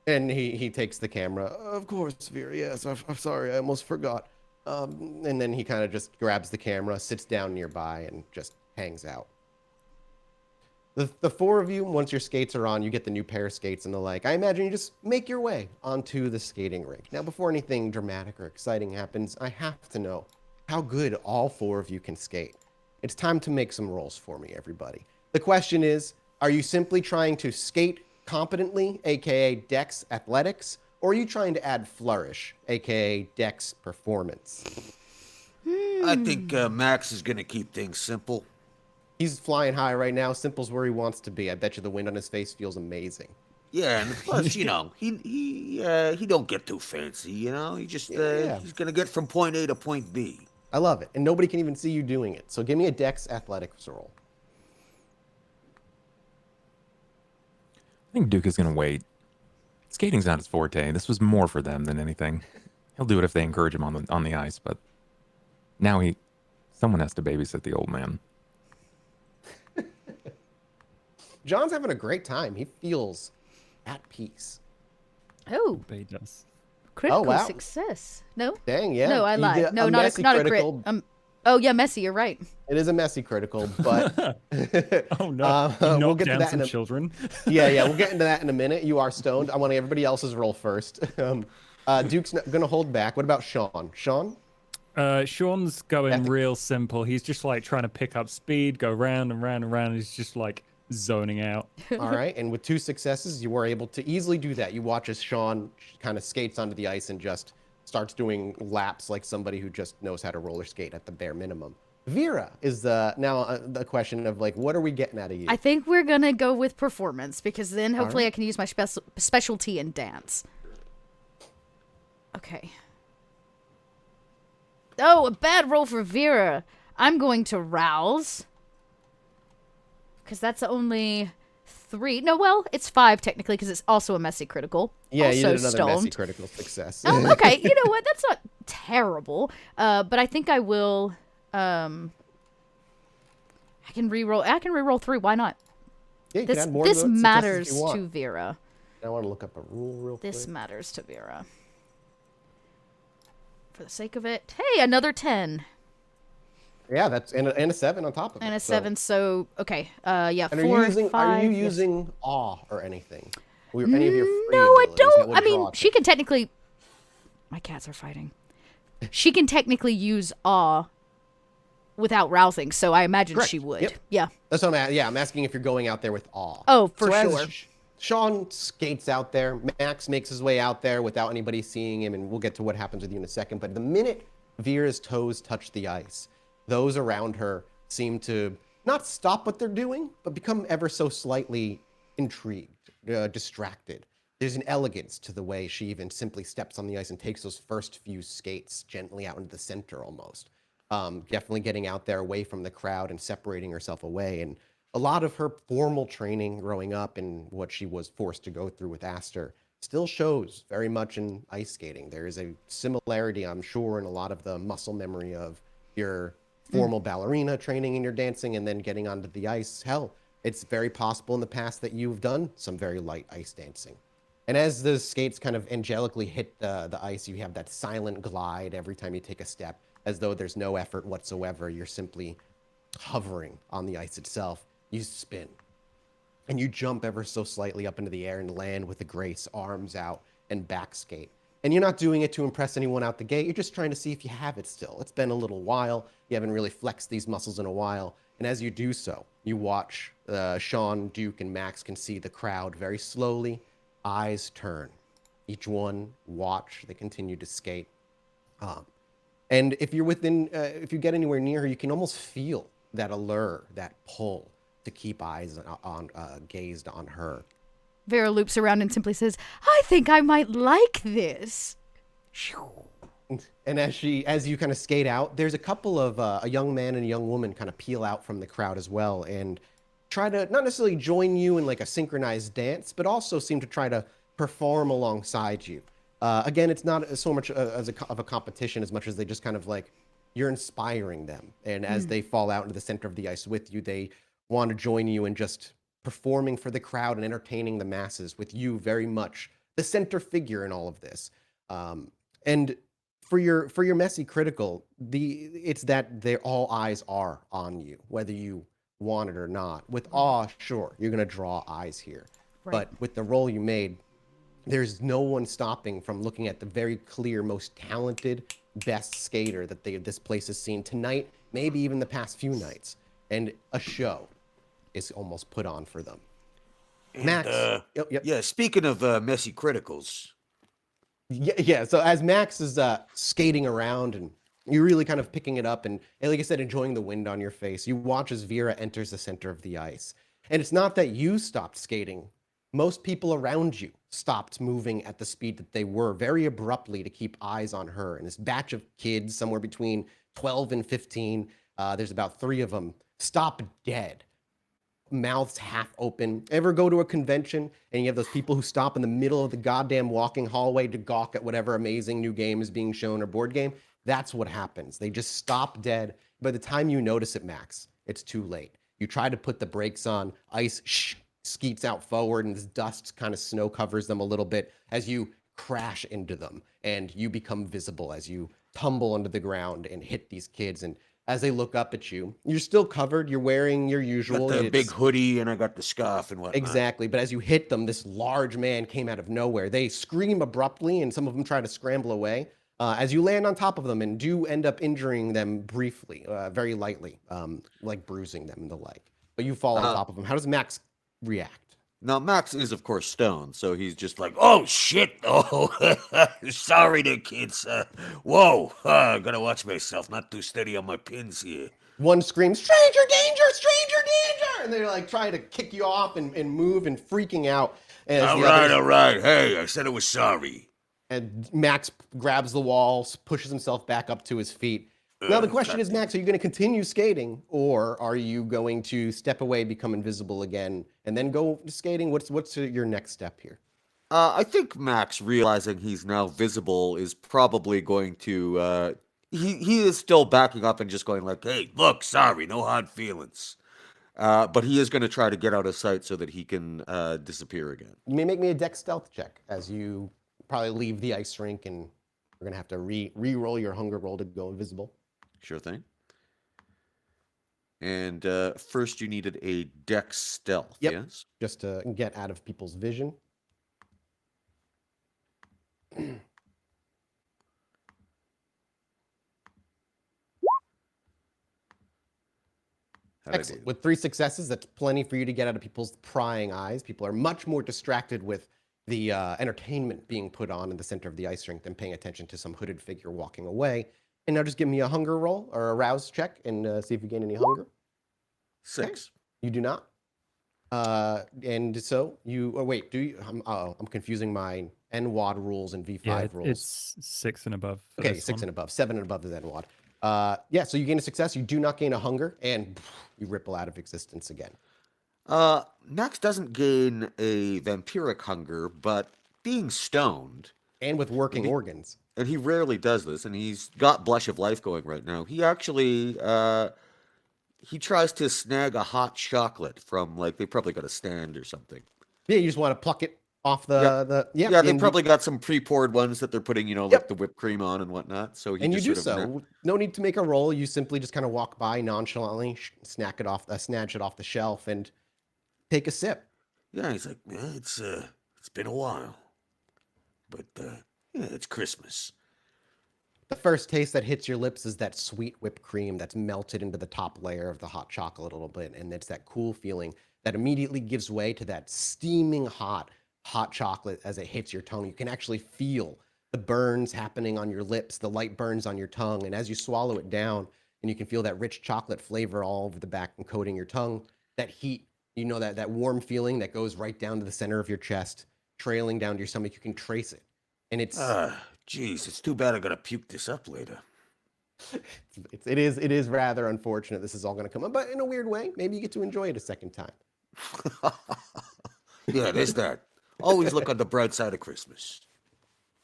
And he takes the camera. Of course, Vera. Yes, I'm sorry. I almost forgot. And then he kind of just grabs the camera, sits down nearby, and just hangs out. The 4 of you, once your skates are on, you get the new pair of skates and the like. I imagine you just make your way onto the skating rink. Now, before anything dramatic or exciting happens, I have to know how good all 4 of you can skate. It's time to make some rolls for me, everybody. The question is, are you simply trying to skate competently, aka Dex Athletics, or are you trying to add flourish, aka Dex Performance? I think Max is going to keep things simple. He's flying high right now. Simple's where he wants to be. I bet you the wind on his face feels amazing. Yeah, and plus, he don't get too fancy, He just Yeah. he's going to get from point A to point B. I love it. And nobody can even see you doing it. So give me a Dex Athletics roll. I think Duke is going to wait Skating's not his forte. This was more for them than anything. He'll do it if they encourage him on the ice, but now someone has to babysit the old man. John's having a great time. He feels at peace. Oh, He does. critical wow. success. No? Dang, yeah. No, I You lied. did No, not a messy not a crit. critical. Oh yeah, messy. You're right. It is a messy critical, but Oh no! You we'll knocked get to down that some in a children. yeah. We'll get into that in a minute. You are stoned. I want everybody else's roll first. Duke's gonna hold back. What about Sean? Sean? Sean's going Ethic. real simple. He's just like trying to pick up speed, go round and round and round. He's just like zoning out. All right, and with 2 successes, you were able to easily do that. You watch as Sean kind of skates onto the ice and just starts doing laps like somebody who just knows how to roller skate at the bare minimum. Vera is now the question of like, what are we getting out of you? I think we're gonna go with performance because then hopefully right. I can use my specialty in dance. Okay. Oh, a bad roll for Vera. I'm going to rouse. Because that's only 3. No, well, it's 5 technically because it's also a messy critical. Yeah, also you did another messy stoned. critical success. Oh, okay. You know what? That's not terrible. But I think I will. I can reroll. I can reroll 3. Why not? Yeah, you can This add more this successes if matters you want. to Vera. I want to look up a rule real This quick. matters to Vera. For the sake of it. Hey, another 10 Yeah, that's and a 7 on top of it. and a so- 7. So okay. Yeah. And 4, are you using 5. yes. using awe or anything? Or any of your free No, I abilities that don't. would I mean, draw she can technically. My cats are fighting. She can technically use awe without rousing, so I imagine Correct. she would. Yep. Yeah. That's what I'm asking if you're going out there with awe. Oh, for So as sure. Sean skates out there. Max makes his way out there without anybody seeing him, and we'll get to what happens with you in a second. But the minute Vera's toes touch the ice, those around her seem to not stop what they're doing, but become ever so slightly intrigued, distracted. There's an elegance to the way she even simply steps on the ice and takes those first few skates gently out into the center almost. Definitely getting out there away from the crowd and separating herself away. And a lot of her formal training growing up and what she was forced to go through with Aster still shows very much in ice skating. There is a similarity, I'm sure, in a lot of the muscle memory of your formal ballerina training and your dancing and then getting onto the ice. Hell, it's very possible in the past that you've done some very light ice dancing. And as the skates kind of angelically hit the ice, you have that silent glide every time you take a step, as though there's no effort whatsoever. You're simply hovering on the ice itself. You spin. And you jump ever so slightly up into the air and land with a grace, arms out, and back skate. And you're not doing it to impress anyone out the gate. You're just trying to see if you have it still. It's been a little while. You haven't really flexed these muscles in a while. And as you do so, you watch Sean, Duke, and Max can see the crowd very slowly. Eyes turn. Each one watch. They continue to skate. And if you're within, if you get anywhere near her, you can almost feel that allure, that pull to keep eyes on, gazed on her. Vera loops around and simply says, I think I might like this. And as you kind of skate out, there's a couple of a young man and a young woman kind of peel out from the crowd as well and try to not necessarily join you in like a synchronized dance, but also seem to try to perform alongside you. Again, it's not so much of a competition as much as they just kind of like you're inspiring them. And as they fall out into the center of the ice with you, they want to join you in just performing for the crowd and entertaining the masses with you very much the center figure in all of this. And for your messy critical, it's that all eyes are on you, whether you want it or not. With awe, sure, you're gonna draw eyes here. Right. But with the role you made, there's no one stopping from looking at the very clear, most talented, best skater that this place has seen tonight, maybe even the past few nights. And a show is almost put on for them. And, Max. Yep. Yeah, speaking of messy criticals, Yeah. So as Max is skating around and you're really kind of picking it up and like I said, enjoying the wind on your face, you watch as Vera enters the center of the ice. And it's not that you stopped skating. Most people around you stopped moving at the speed that they were very abruptly to keep eyes on her. And this batch of kids, somewhere between 12 and 15, there's about 3 of them, stop dead. mouths half open. Ever go to a convention and you have those people who stop in the middle of the goddamn walking hallway to gawk at whatever amazing new game is being shown or board game? That's what happens. They just stop dead. By the time you notice it, Max, it's too late. You try to put the brakes on, ice skeets out forward, and this dust kind of snow covers them a little bit as you crash into them, and you become visible as you tumble onto the ground and hit these kids. And as they look up at you, you're still covered. You're wearing your usual. Got the big hoodie and I got the scarf and whatnot. Exactly. But as you hit them, this large man came out of nowhere. They scream abruptly, and some of them try to scramble away. As you land on top of them and do end up injuring them briefly, very lightly, like bruising them and the like. But you fall on top of them. How does Max react? Now, Max is, of course, stoned, so he's just like, Oh shit! Oh, sorry there, kids. Whoa, gotta watch myself. Not too steady on my pins here. One screams, stranger danger, stranger danger! And they're like trying to kick you off and move and freaking out. As All the right, others- all right. Hey, I said I was sorry. And Max grabs the walls, pushes himself back up to his feet. Now the question is, Max, are you going to continue skating, or are you going to step away, become invisible again, and then go skating? What's your next step here? I think Max, realizing he's now visible, is probably going to. He is still backing up and just going like, Hey, look, sorry, no hard feelings. but he is going to try to get out of sight so that he can disappear again. You may make me a dex stealth check as you probably leave the ice rink, and you're going to have to re-roll your hunger roll to go invisible. Sure thing. And first, you needed a dex stealth. Yep. Yes. Just to get out of people's vision. How'd I Excellent. do? With 3 successes, that's plenty for you to get out of people's prying eyes. People are much more distracted with the entertainment being put on in the center of the ice rink than paying attention to some hooded figure walking away. And now just give me a hunger roll or a rouse check and see if you gain any hunger. 6. You do not. And so you, oh wait, do you, I'm confusing my NWAD rules and V5 Yeah, rules. it's 6 and above. for Okay, this 6 one. and above. 7 and above is NWAD. Yeah, so you gain a success. You do not gain a hunger, and you ripple out of existence again. Max doesn't gain a vampiric hunger, but being stoned, And with working organs. and he rarely does this, and he's got Blush of Life going right now. He actually he tries to snag a hot chocolate from, like, they probably got a stand or something. Yeah, you just want to pluck it off the Yeah, they and probably got some pre-poured ones that they're putting, like Yep. the whipped cream on and whatnot. So he and you just do sort of so. No need to make a roll. You simply just kind of walk by nonchalantly, snatch it off the shelf, and take a sip. Yeah, he's like, yeah, it's been a while, but yeah, it's Christmas. The first taste that hits your lips is that sweet whipped cream that's melted into the top layer of the hot chocolate a little bit, and it's that cool feeling that immediately gives way to that steaming hot chocolate as it hits your tongue. You can actually feel the burns happening on your lips, the light burns on your tongue, and as you swallow it down, and you can feel that rich chocolate flavor all over the back and coating your tongue, that heat, that warm feeling that goes right down to the center of your chest, trailing down to your stomach. You can trace it, and it's Geez, it's too bad I gotta puke this up later. it is rather unfortunate this is all going to come up, but in a weird way, maybe you get to enjoy it a second time. Yeah, there's that. Always look on the bright side of Christmas.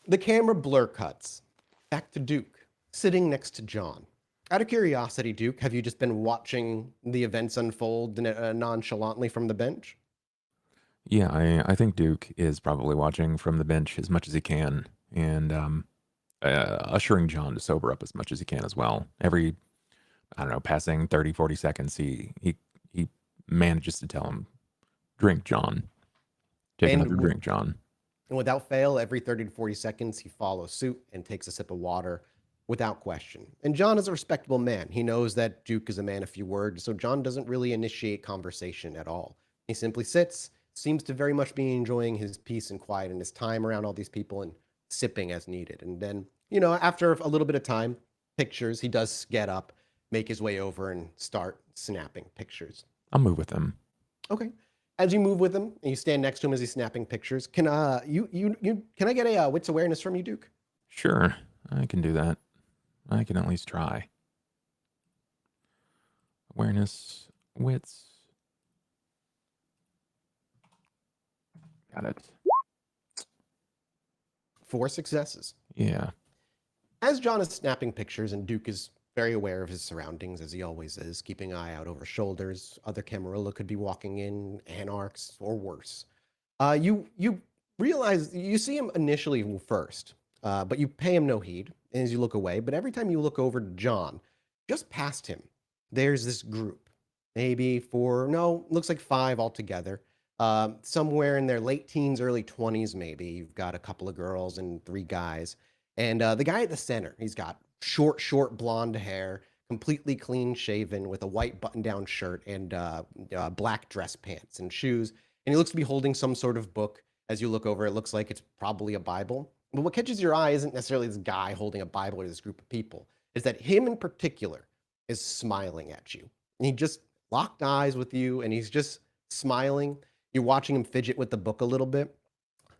The camera blur cuts back to Duke, sitting next to John. Out of curiosity, Duke, have you just been watching the events unfold nonchalantly from the bench? Yeah, I think Duke is probably watching from the bench as much as he can, and ushering John to sober up as much as he can as well. Every, I don't know, passing 30, 40 seconds, he manages to tell him, drink, John. Take And another drink, John. And without fail, every 30 to 40 seconds, he follows suit and takes a sip of water without question. And John is a respectable man. He knows that Duke is a man of few words, so John doesn't really initiate conversation at all. He simply sits, seems to very much be enjoying his peace and quiet and his time around all these people and sipping as needed. And then, after a little bit of time, pictures, he does get up, make his way over and start snapping pictures. I'll move with him. Okay. As you move with him and you stand next to him as he's snapping pictures, can I get a wits awareness from you, Duke? Sure, I can do that. I can at least try. Awareness, wits. Got it. 4 successes. Yeah. As John is snapping pictures, and Duke is very aware of his surroundings, as he always is, keeping an eye out over shoulders. Other Camarilla could be walking in, anarchs, or worse. You realize, you see him initially first, but you pay him no heed as you look away. But every time you look over to John, just past him, there's this group. Maybe 4, no, looks like 5 altogether. Somewhere in their late teens, early 20s, maybe. You've got a couple of girls and 3 guys. And the guy at the center, he's got short blonde hair, completely clean shaven with a white button-down shirt and black dress pants and shoes. And he looks to be holding some sort of book. As you look over, it looks like it's probably a Bible. But what catches your eye isn't necessarily this guy holding a Bible or this group of people. Is that him in particular is smiling at you. And he just locked eyes with you, and he's just smiling. You're watching him fidget with the book a little bit.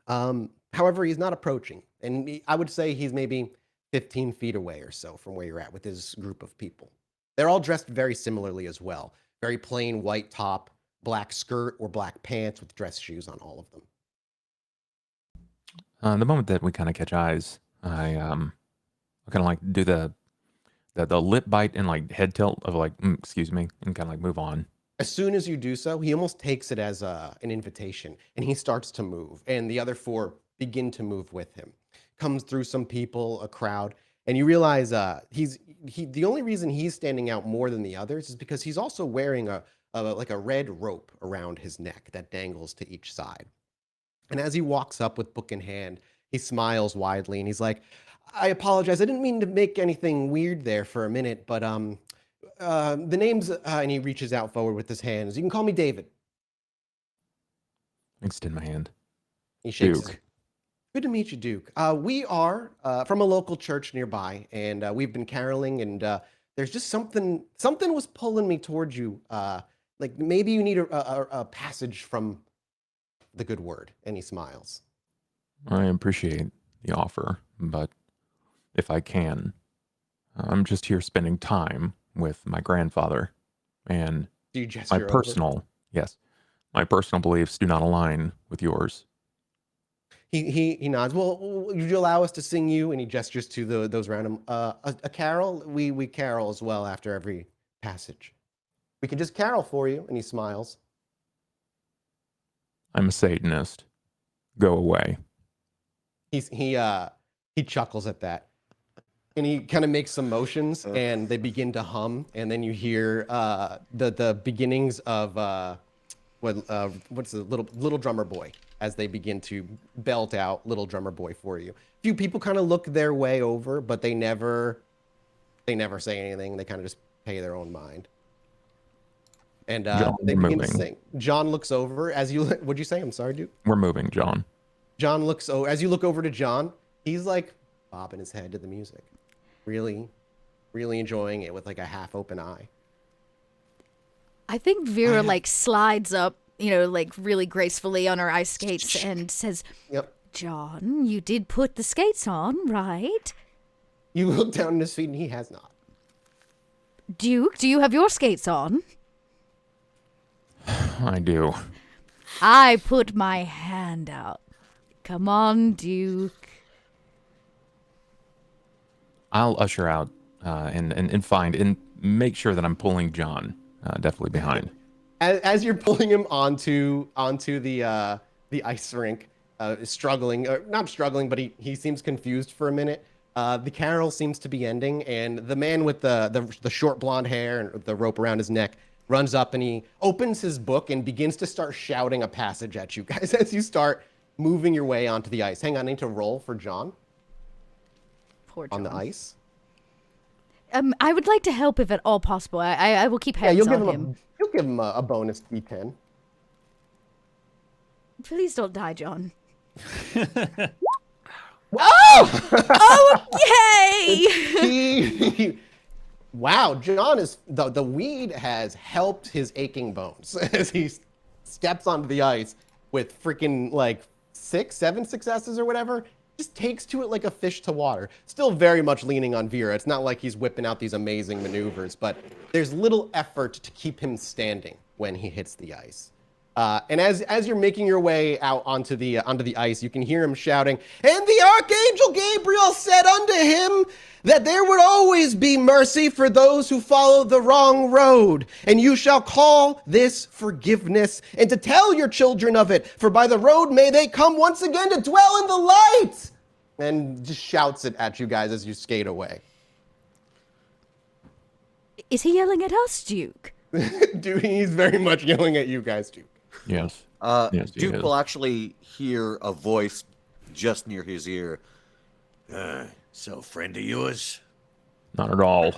However, he's not approaching. And I would say he's maybe 15 feet away or so from where you're at with his group of people. They're all dressed very similarly as well. Very plain white top, black skirt or black pants with dress shoes on all of them. The moment that we kind of catch eyes, I kind of like do the lip bite and like head tilt of like, excuse me, and kind of like move on. As soon as you do so, he almost takes it as an invitation, and he starts to move, and the other 4 begin to move with him. Comes through some people, a crowd, and you realize the only reason he's standing out more than the others is because he's also wearing a red rope around his neck that dangles to each side. And as he walks up with book in hand, he smiles widely, and he's like, "I apologize. I didn't mean to make anything weird there for a minute, but the name's," and he reaches out forward with his hands. "You can call me David." Extend my hand. He shakes. Duke. Good to meet you, Duke. We are from a local church nearby, and we've been caroling, and there's just something was pulling me towards you. Like maybe you need a passage from the good word. And he smiles. I appreciate the offer, but if I can, I'm just here spending time with my grandfather, and Do you gesture my over? personal beliefs do not align with yours. He nods. Well, would you allow us to sing you? And he gestures to those around him. A carol? We carol as well after every passage. We can just carol for you. And he smiles. I'm a Satanist. Go away. He chuckles at that. And he kind of makes some motions, and they begin to hum. And then you hear the beginnings of what's the little drummer boy, as they begin to belt out Little Drummer Boy for you. A few people kind of look their way over, but they never say anything. They kind of just pay their own mind. And they begin to sing. John looks over as you. What'd you say? I'm sorry, dude. We're moving, John. John looks over as you look over to John. He's like bobbing his head to the music, really enjoying it with like a half-open eye. I think Vera like slides up, like really gracefully on her ice skates and says, "Yep, John, you did put the skates on, right?" You look down at his feet, and he has not. Duke, do you have your skates on? I do. I put my hand out. Come on, Duke. I'll usher out and find and make sure that I'm pulling John definitely behind. As you're pulling him onto the ice rink, struggling, or not struggling, but he seems confused for a minute. The carol seems to be ending, and the man with the short blonde hair and the rope around his neck runs up, and he opens his book and begins to start shouting a passage at you guys as you start moving your way onto the ice. Hang on, I need to roll for John. Poor John. On the ice. I would like to help if at all possible. I will keep hands on him. You'll give him a bonus D10. Please don't die, John. Oh! Okay! Wow, John is the weed has helped his aching bones as he steps onto the ice with freaking like 6, 7 successes or whatever. Just takes to it like a fish to water. Still very much leaning on Vera. It's not like he's whipping out these amazing maneuvers, but there's little effort to keep him standing when he hits the ice. And as you're making your way out onto the ice, you can hear him shouting, "And the Archangel Gabriel said unto him that there would always be mercy for those who follow the wrong road. And you shall call this forgiveness, and to tell your children of it, for by the road may they come once again to dwell in the light." And just shouts it at you guys as you skate away. Is he yelling at us, Duke? Dude, he's very much yelling at you guys, too. Yes. Yes, he Duke is. will actually hear a voice just near his ear. So, friend of yours? Not at all.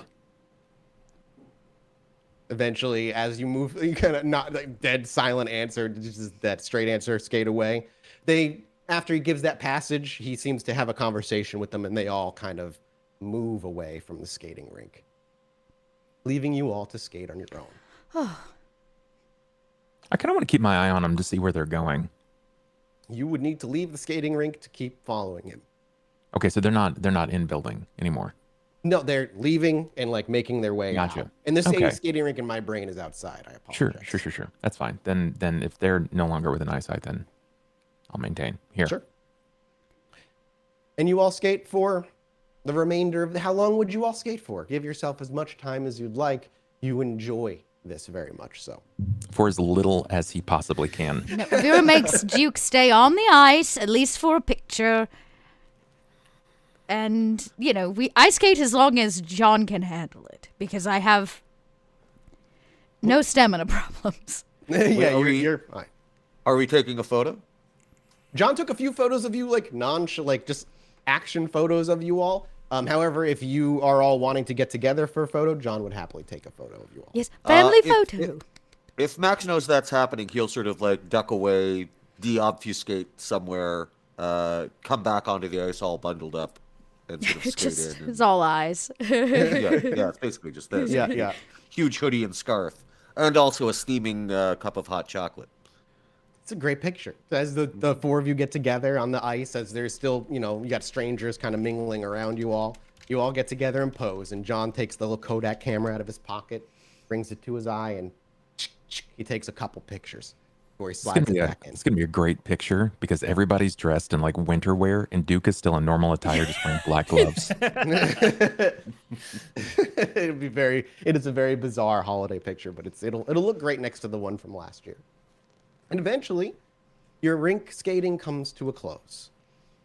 Eventually, as you move, you kind of not like dead silent answer, just that straight answer, skate away. After he gives that passage, he seems to have a conversation with them, and they all kind of move away from the skating rink, leaving you all to skate on your own. I kind of want to keep my eye on them to see where they're going. You would need to leave the skating rink to keep following him. Okay, so they're not in building anymore. No, they're leaving and like making their way Gotcha. out. And the Okay. skating rink in my brain is outside. I Sure, apologize. sure. That's fine. Then if they're no longer within eyesight, then I'll maintain here. Sure. And you all skate for the remainder of how long would you all skate for? Give yourself as much time as you'd like. You enjoy this very much so. For as little as he possibly can. No, Vera makes Duke stay on the ice, at least for a picture. And, you know, I skate as long as John can handle it, because I have no stamina problems. Yeah, are we- you're fine. Are we taking a photo? John took a few photos of you, like just action photos of you all. However, if you are all wanting to get together for a photo, John would happily take a photo of you all. Yes, family if- photo. If Max knows that's happening, he'll sort of like duck away, de-obfuscate somewhere, come back onto the ice all bundled up, and sort of skate Just, in. it's all eyes. Yeah, it's basically just this. Yeah. Huge hoodie and scarf, and also a steaming cup of hot chocolate. It's a great picture. As the four of you get together on the ice, as there's still, you got strangers kind of mingling around you all. You all get together and pose, and John takes the little Kodak camera out of his pocket, brings it to his eye, and he takes a couple pictures before he slides it back in. It's gonna be a great picture because everybody's dressed in like winter wear and Duke is still in normal attire, just wearing black gloves. It is a very bizarre holiday picture, but it'll look great next to the one from last year. And eventually, your rink skating comes to a close.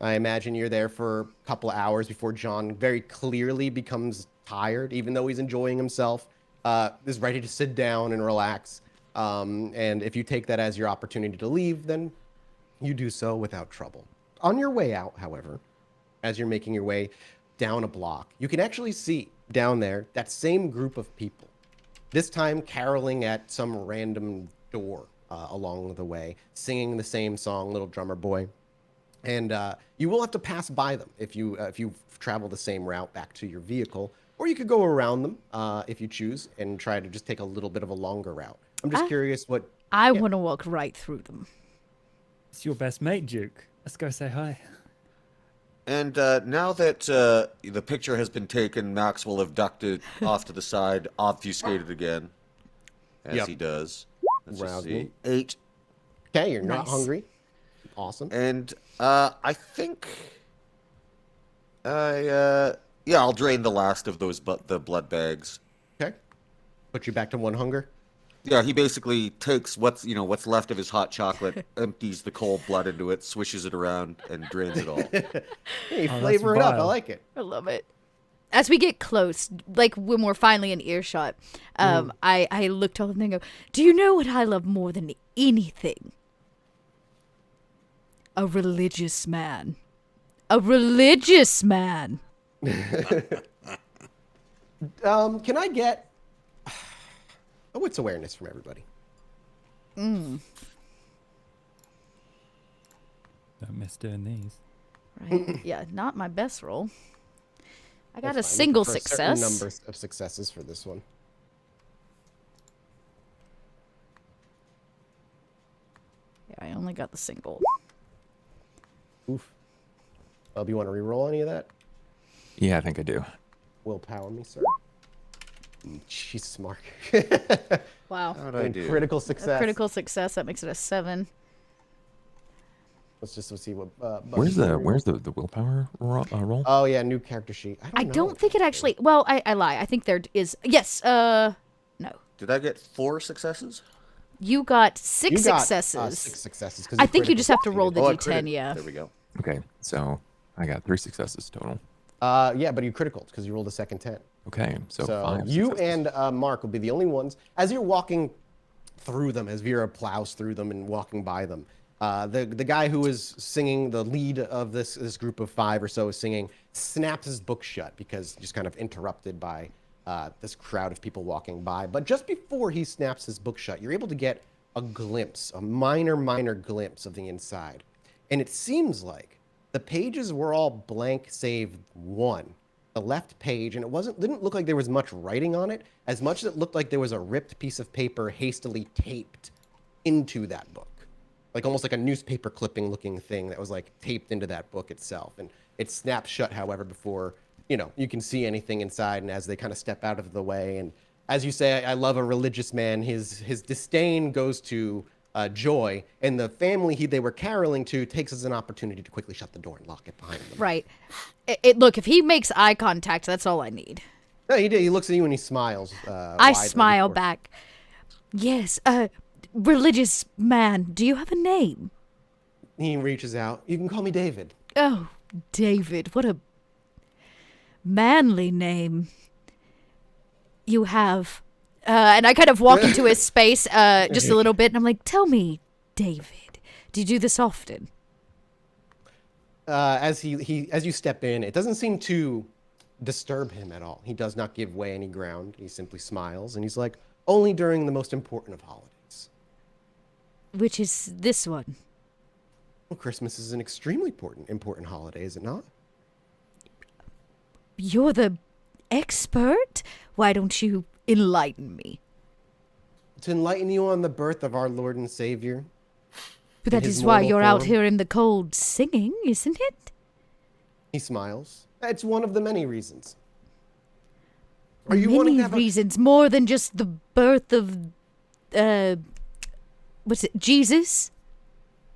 I imagine you're there for a couple of hours before John very clearly becomes tired, even though he's enjoying himself, is ready to sit down and relax. And if you take that as your opportunity to leave, then you do so without trouble. On your way out, however, as you're making your way down a block, you can actually see down there that same group of people, this time caroling at some random door along the way, singing the same song, Little Drummer Boy. And you will have to pass by them if you travel the same route back to your vehicle, or you could go around them if you choose and try to just take a little bit of a longer route. I'm just curious what... I want to walk right through them. It's your best mate, Duke. Let's go say hi. And now that the picture has been taken, Max will have ducked it off to the side, obfuscated again, as he does. Let's just see. Rousing. 8. Okay, you're not Nice. hungry. Awesome. And I think I'll drain the last of those the blood bags. Okay. Put you back to 1 hunger. Yeah, he basically takes what's left of his hot chocolate, empties the cold blood into it, swishes it around, and drains it all. Hey, that's flavor it up. I vile. like it. I love it. As we get close, like when we're finally in earshot, I look to him and go, "Do you know what I love more than anything? A religious man. A religious man." Can I get a wits awareness from everybody? Don't miss doing these. Right? Yeah, not my best roll. I got That's a fine. single Looking for a certain success. number of successes for this one. Yeah, I only got the single. Oof. Do you want to re-roll any of that? Yeah, I think I do. Willpower me, sir. She's smart. Wow. How'd I do? Critical A success. critical success. That makes it a 7. Let's see what. Where's Bugsy the rolled. willpower roll? Oh yeah, new character sheet. I know. don't think it actually. Well, I lie. I think there is. Yes. No. Did I get 4 successes? You got 6 You got, successes. 6 successes. 'cause I think you critical just have to roll succeeded. the Oh, I d10. critted. Yeah. There we go. Okay, so I got 3 successes total. Yeah, but you critical because you rolled a second 10. Okay, so So 5 you successes. and Mark will be the only ones as you're walking through them, as Vera plows through them and walking by them. The guy who is singing, the lead of this group of 5 or so is singing, snaps his book shut because just kind of interrupted by this crowd of people walking by. But just before he snaps his book shut, you're able to get a glimpse, a minor glimpse of the inside. And it seems like the pages were all blank save one, the left page, and didn't look like there was much writing on it, as much as it looked like there was a ripped piece of paper hastily taped into that book. Like almost like a newspaper clipping looking thing that was like taped into that book itself. And it snaps shut, however, before, you can see anything inside. And as they kind of step out of the way, and as you say, I love a religious man, his disdain goes to Joy, and the family they were caroling to takes as an opportunity to quickly shut the door and lock it behind them. Right. Look, if he makes eye contact, that's all I need. No, he did. He looks at you and he smiles. I widely smile before- back. Yes, religious man, do you have a name? He reaches out. You can call me David. Oh, David, what a manly name you have. And I kind of walk into his space just a little bit, and I'm like, Tell me, David, do you do this often? As you step in, it doesn't seem to disturb him at all. He does not give way any ground. He simply smiles, and he's like, only during the most important of holidays. Which is this one? Well, Christmas is an extremely important holiday, is it not? You're the expert? Why don't you enlighten me? To enlighten you on the birth of our Lord and Savior. But that his is why mortal you're out form. here in the cold singing, isn't it? He smiles. It's one of the many reasons. Are you wanting Many to have a... reasons, more than just the birth of, what's it, Jesus?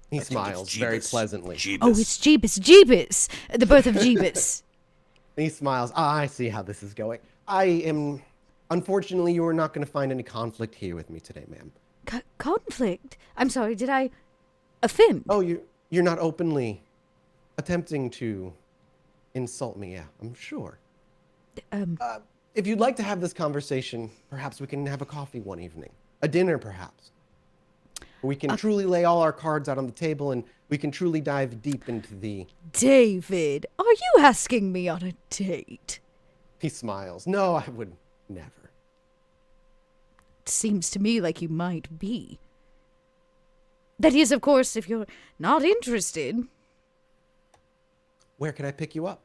He think it's smiles very Jeebus. pleasantly. Jeebus. Oh, it's Jeebus, the birth of Jeebus. He smiles. I see how this is going. Unfortunately, you are not going to find any conflict here with me today, ma'am. Conflict? I'm sorry, did I offend? Oh, you're not openly attempting to insult me, yeah, I'm sure. If you'd like to have this conversation, perhaps we can have a coffee one evening. A dinner, perhaps. We can truly lay all our cards out on the table and we can truly dive deep into the... David, are you asking me on a date? He smiles. No, I would never. Seems to me like you might be. That is, of course, if you're not interested. Where can I pick you up?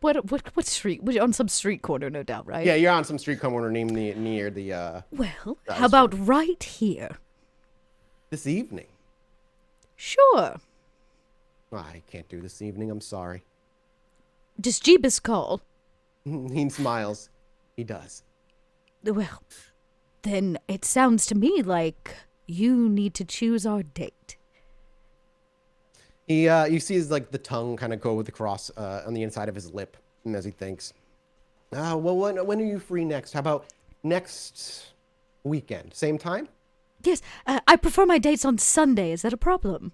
What street? We're on some street corner, no doubt, right? Yeah, you're on some street corner near the, Well, That's how about right here? this evening. Sure. I can't do this evening, I'm sorry. Does Jeebus call? He smiles. He does. Well, then it sounds to me like you need to choose our date. He, you see his, like, the tongue kind of go with the cross on the inside of his lip, and as he thinks, well, when are you free next? How about next weekend? Same time? Yes, I prefer my dates on Sunday. Is that a problem?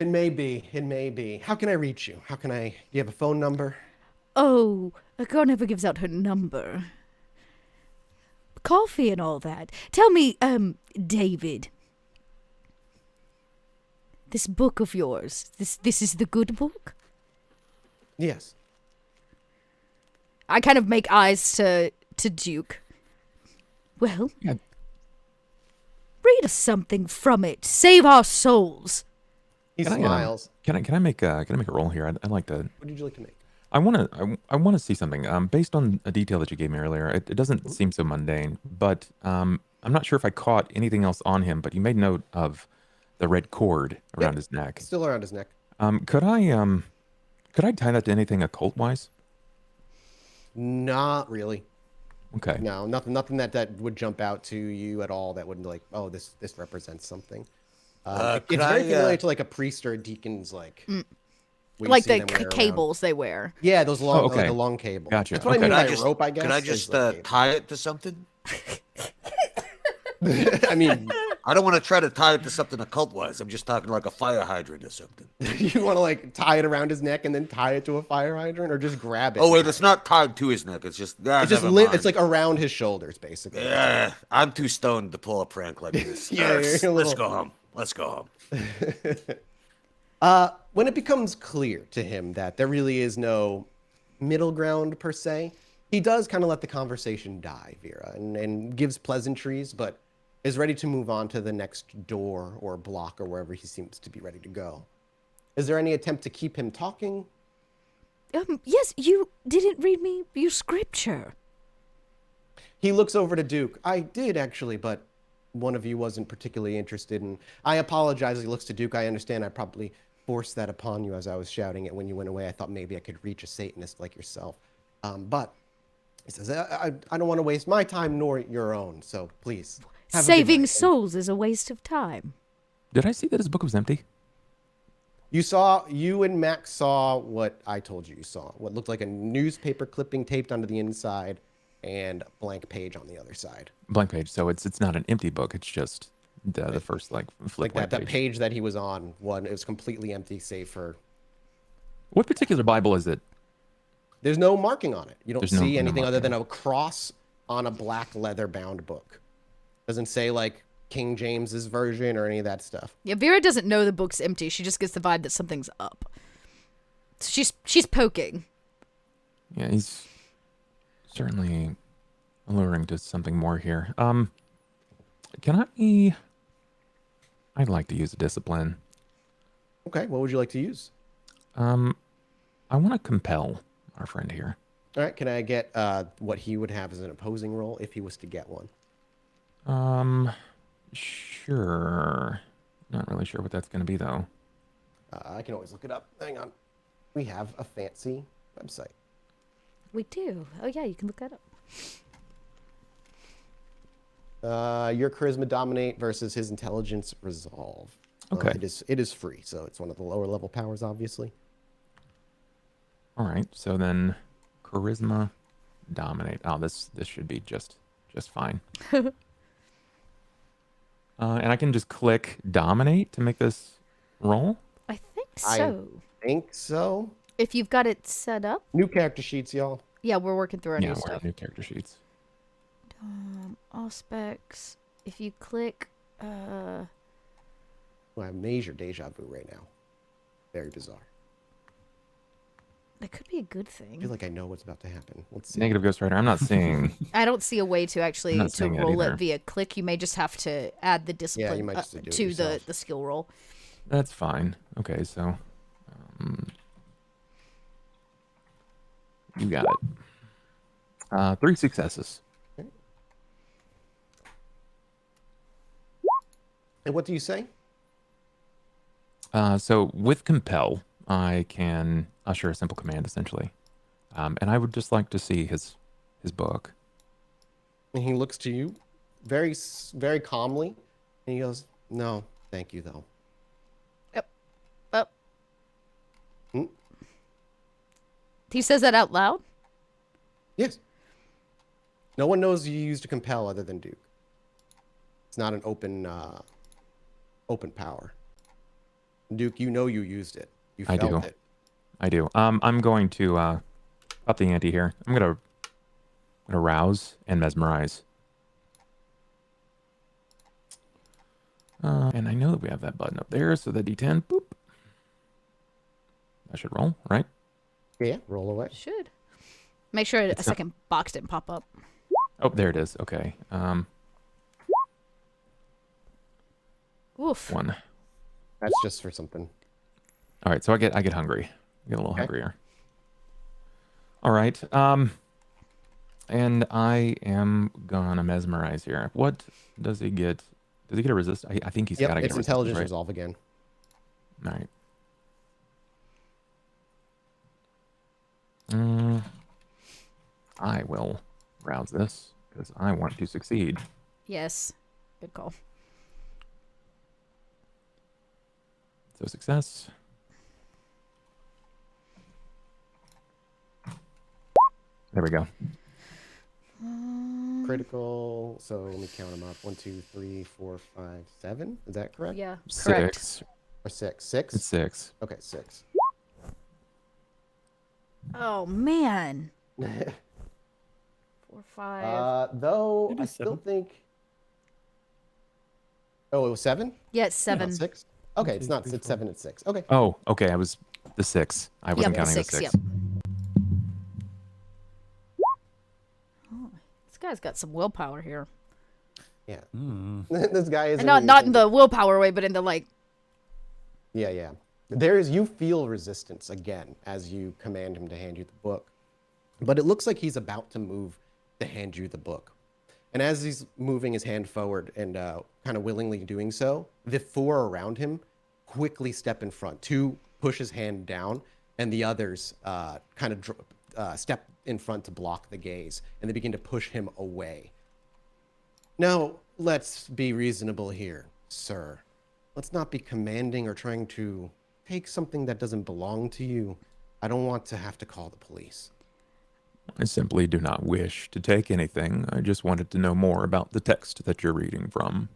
It may be. How can I reach you? Do you have a phone number? Oh, a girl never gives out her number. Coffee and all that. Tell me, David. This book of yours, this is the good book? Yes. I kind of make eyes to Duke. Well, Yeah. read us something from it. Save our souls. He Can smiles. Can I make a roll here? I'd like to. What did you like to make? I want to see something. Based on a detail that you gave me earlier, it doesn't seem so mundane. But I'm not sure if I caught anything else on him. But you made note of the red cord around his neck. Still around his neck. Could I tie that to anything occult wise? Not really. Okay. No, nothing that would jump out to you at all that would like, oh, this represents something. Could It's very I, familiar to like a priest or a deacon's like, what you Like see the them wear around. cables they wear. Yeah, those long, okay. like a long cable. Gotcha. That's what Okay. I mean Could by I just rope, I guess. Could I is just the cable. tie it to something? I mean, I don't want to try to tie it to something occult-wise. I'm just talking like a fire hydrant or something. you want to like tie it around his neck and then tie it to a fire hydrant, or just grab it? Oh wait, it's not tied to his neck. It's just It's just never lit. mind. It's like around his shoulders, basically. Yeah, I'm too stoned to pull a prank like this. Yeah, you're a Let's little- go home. Let's go home. When it becomes clear to him that there really is no middle ground per se, he does kind of let the conversation die, Vera, and gives pleasantries, but is ready to move on to the next door or block or wherever he seems to be ready to go. Is there any attempt to keep him talking? Yes, you didn't read me your scripture. He looks over to Duke. I did actually, but one of you wasn't particularly interested in. I apologize. He looks to Duke. I understand I probably forced that upon you as I was shouting it when you went away. I thought maybe I could reach a Satanist like yourself. But he says, I don't want to waste my time nor your own, so please. have a good Saving night." souls is a waste of time. Did I see that his book was empty? You and Max saw what I told you saw. What looked like a newspaper clipping taped onto the inside and a blank page on the other side. Blank page. So it's not an empty book. It's just the first like flip Like that page. page that he was on, it was completely empty save for What particular Bible is it? there's no marking on it. You don't There's no see anything other marking. than a cross on a black leather bound book. Doesn't say like King James's version or any of that stuff. Yeah, Vera doesn't know the book's empty. She just gets the vibe that something's up. So she's poking. Yeah, he's certainly alluring to something more here. Can I'd like to use a discipline. Okay, what would you like to use? I want to compel our friend here. All right, can I get what he would have as an opposing roll if he was to get one? Sure. Not really sure what that's going to be though. I can always look it up. Hang on. We have a fancy website. We do. Oh yeah, you can look that up. Your charisma dominate versus his intelligence resolve. Okay. It is free, so it's one of the lower level powers, obviously. All right. So then charisma dominate. Oh, this should be just fine. And I can just click dominate to make this roll. I think I- so. Think so. If you've got it set up, New character sheets, y'all. yeah, we're working through our Yeah, new we're stuff. in new character sheets. All specs. If you click, Well, I have major deja vu right now. Very bizarre. that could be a good I thing. feel like I know what's about to happen. Let's see. Negative Ghost Rider. I'm not seeing. I don't see a way to actually not to seeing it roll it either. via click. You may just have to add the discipline might just have to do it to yourself. the skill roll. That's fine. Okay, so you got it. 3 successes. And what do you say? So with compel, I can usher a simple command essentially, and I would just like to see his book. And he looks to you very calmly, and he goes, "No, thank you, though." Up. Hmm? He says that out loud. Yes. No one knows you used to compel other than Duke. It's not an open power. Duke, you know you used it. You I felt do. it. I do. I'm going to up the ante here. I'm gonna rouse and mesmerize. And I know that we have that button up there, so the D10, boop. That should roll, right? Yeah, roll away. Should make sure a It's not- second box didn't pop up. Oh, there it is. Okay. Oof. 1. That's just for something. All right, so I get hungry. I get a little Okay. hungrier. All right. And I am gonna mesmerize here. What does he get? Does he get a resist? I think he's Yep, gotta get it's a resistance, intelligence right? resolve again. All right. I will rouse this because I want to succeed. Yes. Good call. So success. There we go. Critical. So let me count them up. 1, 2, 3, 4, 5, 7. Is that correct? Yeah. Correct. 6. Or 6? 6? It's 6. Okay, 6. Oh man. 4, 5. Though It I is still 7. think. Oh, it was 7? Yeah, it's 7. 6? Okay, 1, it's 2, not. 3, It's 4. 7. It's 6. Okay. Oh, okay. I was the 6. I wasn't Yep, counting the 6. 6. Yep. Oh, this guy's got some willpower here. Yeah. Mm. This guy is. And not in the willpower way, but in the like. Yeah, yeah. You feel resistance again as you command him to hand you the book. But it looks like he's about to move to hand you the book. And as he's moving his hand forward and kind of willingly doing so, the 4 around him quickly step in front. 2 push his hand down, and the others kind of step in front to block the gaze, and they begin to push him away. Now, let's be reasonable here, sir. Let's not be commanding or trying to take something that doesn't belong to you. I don't want to have to call the police. I simply do not wish to take anything. I just wanted to know more about the text that you're reading from.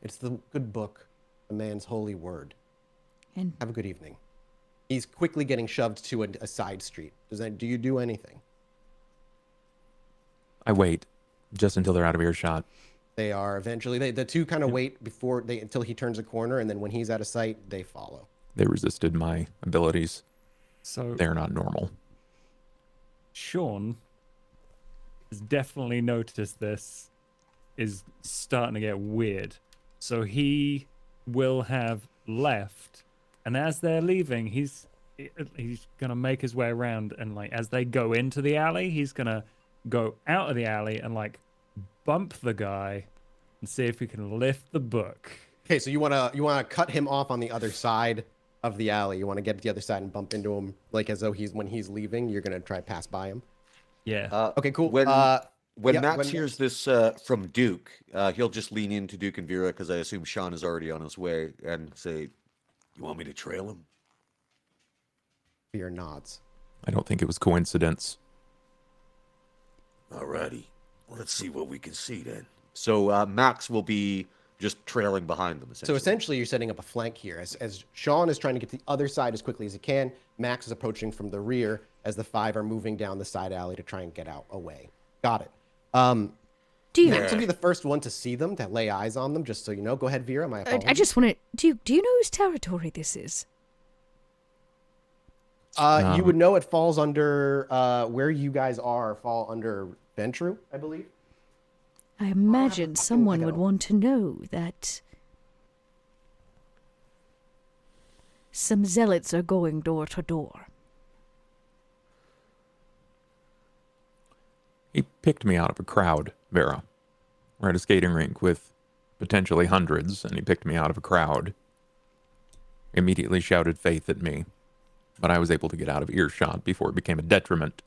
It's the good book, the man's holy word. And Have a good evening. He's quickly getting shoved to a side street. Do you do anything? I wait just until they're out of earshot. They are eventually. The 2 kind of wait until he turns a corner, and then when he's out of sight, they follow. They resisted my abilities. So They're not normal. Sean has definitely noticed this is starting to get weird. So he will have left, and as they're leaving, he's gonna make his way around, and like as they go into the alley, he's gonna go out of the alley and like bump the guy and see if he can lift the book. Okay, so you wanna cut him off on the other side of the alley. You want to get to the other side and bump into him, like as though when he's leaving, you're gonna try pass by him. Yeah. Okay, cool. When yeah, Max hears this from Duke, he'll just lean into Duke and Vera because I assume Sean is already on his way and say, You want me to trail him? Fear nods. I don't think it was coincidence. Alrighty. Well, let's see what we can see then. so Max will be just trailing behind them, So essentially, you're setting up a flank here. As Sean is trying to get to the other side as quickly as he can, Max is approaching from the rear as the 5 are moving down the side alley to try and get out away. Got it. do you? Max will be the first one to see them, to lay eyes on them, just so you know. Go ahead, Vera. My apologies. I just want to. Do you know whose territory this is? You would know it falls under where you guys fall under Ventru, I believe. I imagine someone I would don't- want to know that some zealots are going door to door. He picked me out of a crowd, Vera. We're at a skating rink with potentially hundreds, and he picked me out of a crowd. Immediately shouted faith at me, but I was able to get out of earshot before it became a detriment.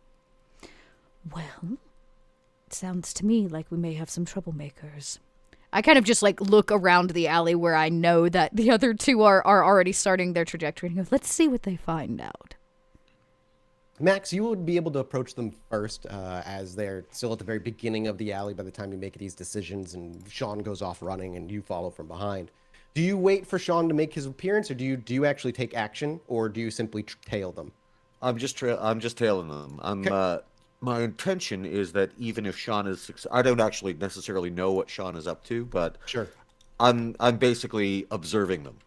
Well, it sounds to me like we may have some troublemakers. I kind of just like look around the alley where I know that the other 2 are already starting their trajectory and go, Let's see what they find out. Max, you would be able to approach them first, as they're still at the very beginning of the alley by the time you make these decisions, and Sean goes off running and you follow from behind. Do you wait for Sean to make his appearance, or do you actually take action, or do you simply tail them? I'm just tailing them. My intention is that even if Sean is, I don't actually necessarily know what Sean is up to, but Sure. I'm basically observing them.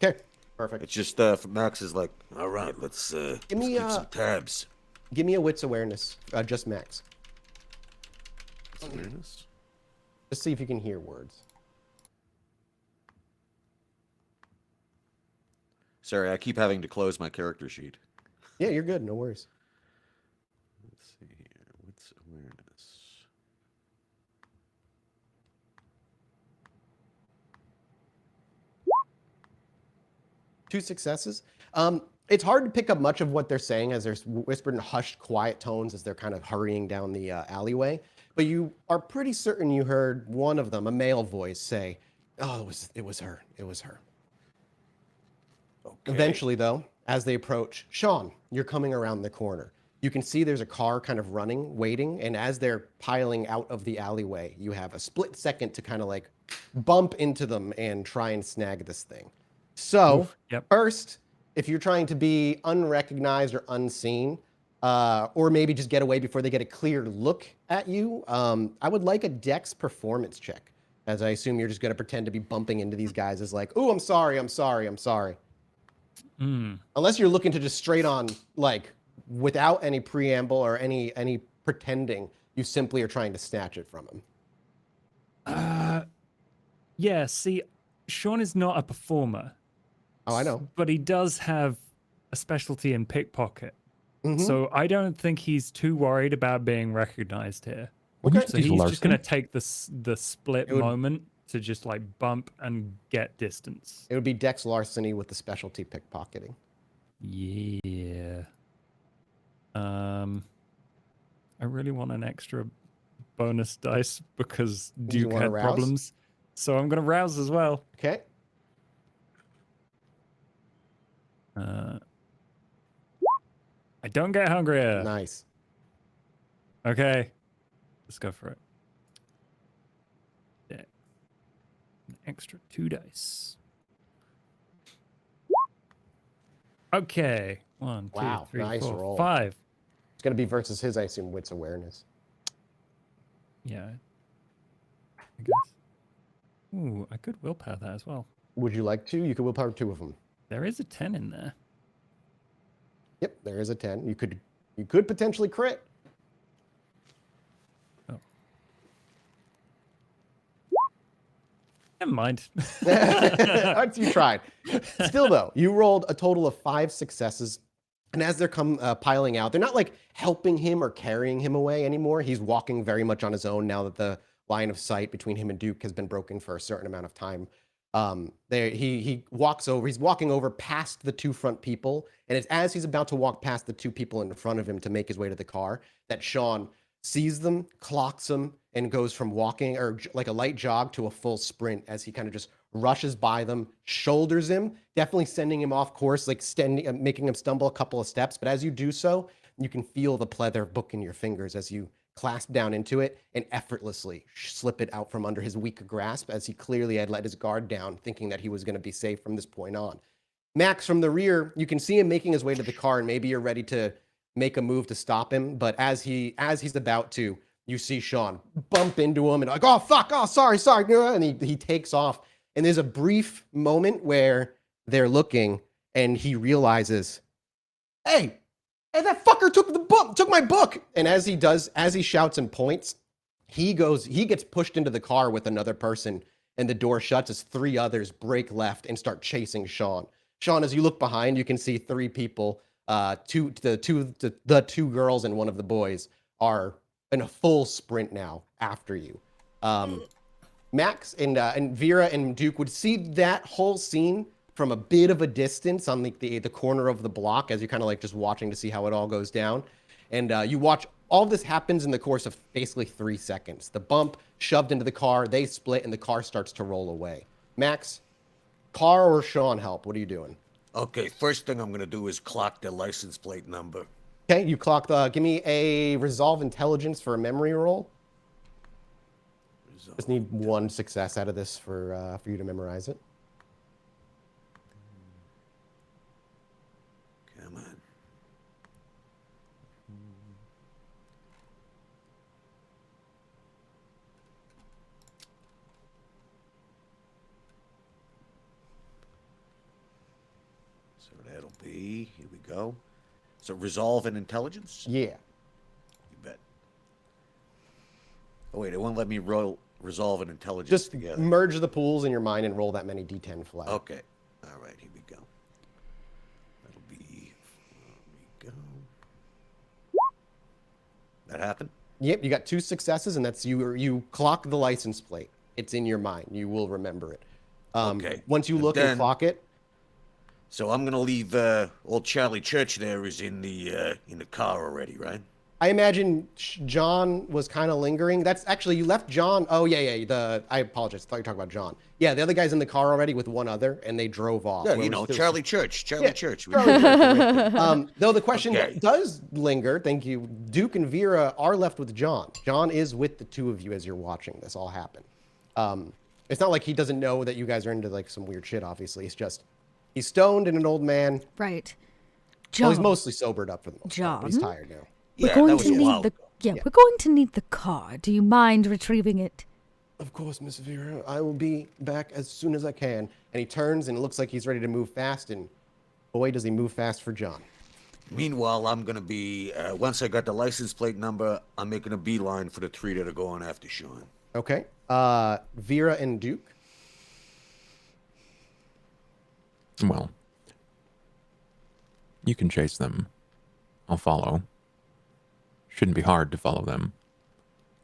Okay, perfect. It's just Max is like, All right, let's me, keep some tabs. Give me a wits awareness, just Max. awareness. Just see if you can hear words. Sorry, I keep having to close my character sheet. Yeah, you're good. No worries. Let's see here. What's awareness? Two successes. It's hard to pick up much of what they're saying as they're whispered in hushed, quiet tones as they're kind of hurrying down the alleyway. But you are pretty certain you heard one of them, a male voice, say, "Oh, it was her. It was her." Okay. Eventually, though, as they approach, Sean, you're coming around the corner. You can see there's a car kind of running, waiting, and as they're piling out of the alleyway, you have a split second to kind of like bump into them and try and snag this thing. So, Yep. first, if you're trying to be unrecognized or unseen, or maybe just get away before they get a clear look at you, I would like a Dex performance check, as I assume you're just going to pretend to be bumping into these guys as like, "Oh, I'm sorry, I'm sorry, I'm sorry." Unless you're looking to just straight on, like, without any preamble or any pretending, you simply are trying to snatch it from him. Yeah, see, Sean is not a performer. Oh, I know. But he does have a specialty in pickpocket. Mhm. So I don't think he's too worried about being recognized here. Wouldn't So you use he's just going to larceny? take the split It would- moment to just like bump and get distance. It would be Dex larceny with the specialty pickpocketing. Yeah. I really want an extra bonus dice because You Duke wanna had rouse? problems. So I'm going to rouse as well. Okay. I don't get hungrier. Nice. Okay. Let's go for it. Yeah. An extra 2 dice. Okay. 1, 2, Wow, 3, nice 4, roll. 5. It's going to be versus his, I assume, wits awareness. Yeah. I guess. Ooh, I could willpower that as well. Would you like to? You could willpower 2 of them. There is a 10 in there. Yep, there is a 10. You could potentially crit. Oh. Never mind. You tried. Still, though, you rolled a total of 5 successes. And as they're piling out, they're not like helping him or carrying him away anymore. He's walking very much on his own now that the line of sight between him and Duke has been broken for a certain amount of time. He walks over. He's walking over past the 2 front people, and it's as he's about to walk past the 2 people in front of him to make his way to the car that Sean sees them, clocks them, and goes from walking or like a light jog to a full sprint as he kind of just rushes by them, shoulders him, definitely sending him off course, like making him stumble a couple of steps. But as you do so, you can feel the pleather book in your fingers as you clasp down into it and effortlessly slip it out from under his weak grasp, as he clearly had let his guard down, thinking that he was going to be safe from this point on. Max, from the rear, you can see him making his way to the car, and maybe you're ready to make a move to stop him. But as he's about to, you see Sean bump into him and like, "Oh, fuck, oh, sorry. And he takes off. And there's a brief moment where they're looking and he realizes, hey, that fucker took my book. And as he shouts and points, he gets pushed into the car with another person, and the door shuts as 3 others break left and start chasing Sean. Sean, as you look behind, you can see 3 people, the 2 girls and one of the boys are in a full sprint now after you. Max and Vera and Duke would see that whole scene from a bit of a distance on the corner of the block as you're kind of like just watching to see how it all goes down. And you watch all this happens in the course of basically 3 seconds. The bump shoved into the car, they split, and the car starts to roll away. Max, car or Sean help? What are you doing? Okay, first thing I'm going to do is clock their license plate number. Okay, you clock give me a resolve intelligence for a memory roll. Just need 1 success out of this for you to memorize it. Come on. So that'll be, here we go. So resolve and intelligence? Yeah. You bet. Oh wait, it won't let me roll resolve and intelligence Just together. merge the pools in your mind and roll that many d10 flat. Okay. All right, here we go. That'll be, here we go. That happened? Yep, you got 2 successes, and that's you clock the license plate. It's in your mind. You will remember it. Okay. Once you And look then- and clock it, So I'm gonna leave old Charlie Church there is in the car already, right? I imagine John was kind of lingering. That's actually, you left John. Oh, yeah. I apologize. I thought you were talking about John. Yeah, the other guy's in the car already with one other, and they drove off. Yeah, Where you we're know, still- Charlie Church. Charlie Church. Charlie Church. Though the question Okay. does linger, thank you. Duke and Vera are left with John. John is with the two of you as you're watching this all happen. It's not like he doesn't know that you guys are into like some weird shit, obviously. It's just, he's stoned and an old man. Right. Well, he's John, mostly sobered up for the most part, but he's John? tired now. we're Yeah, going that was to a need while the ago. we're going to need the car. Do you mind retrieving it? Of course, Miss Vera. I will be back as soon as I can. And he turns and it looks like he's ready to move fast. And boy, does he move fast for John. Meanwhile, I'm gonna be once I got the license plate number, I'm making a beeline for the three that are going after Sean. Okay. Vera and Duke. Well, you can chase them. I'll follow. Shouldn't be hard to follow them.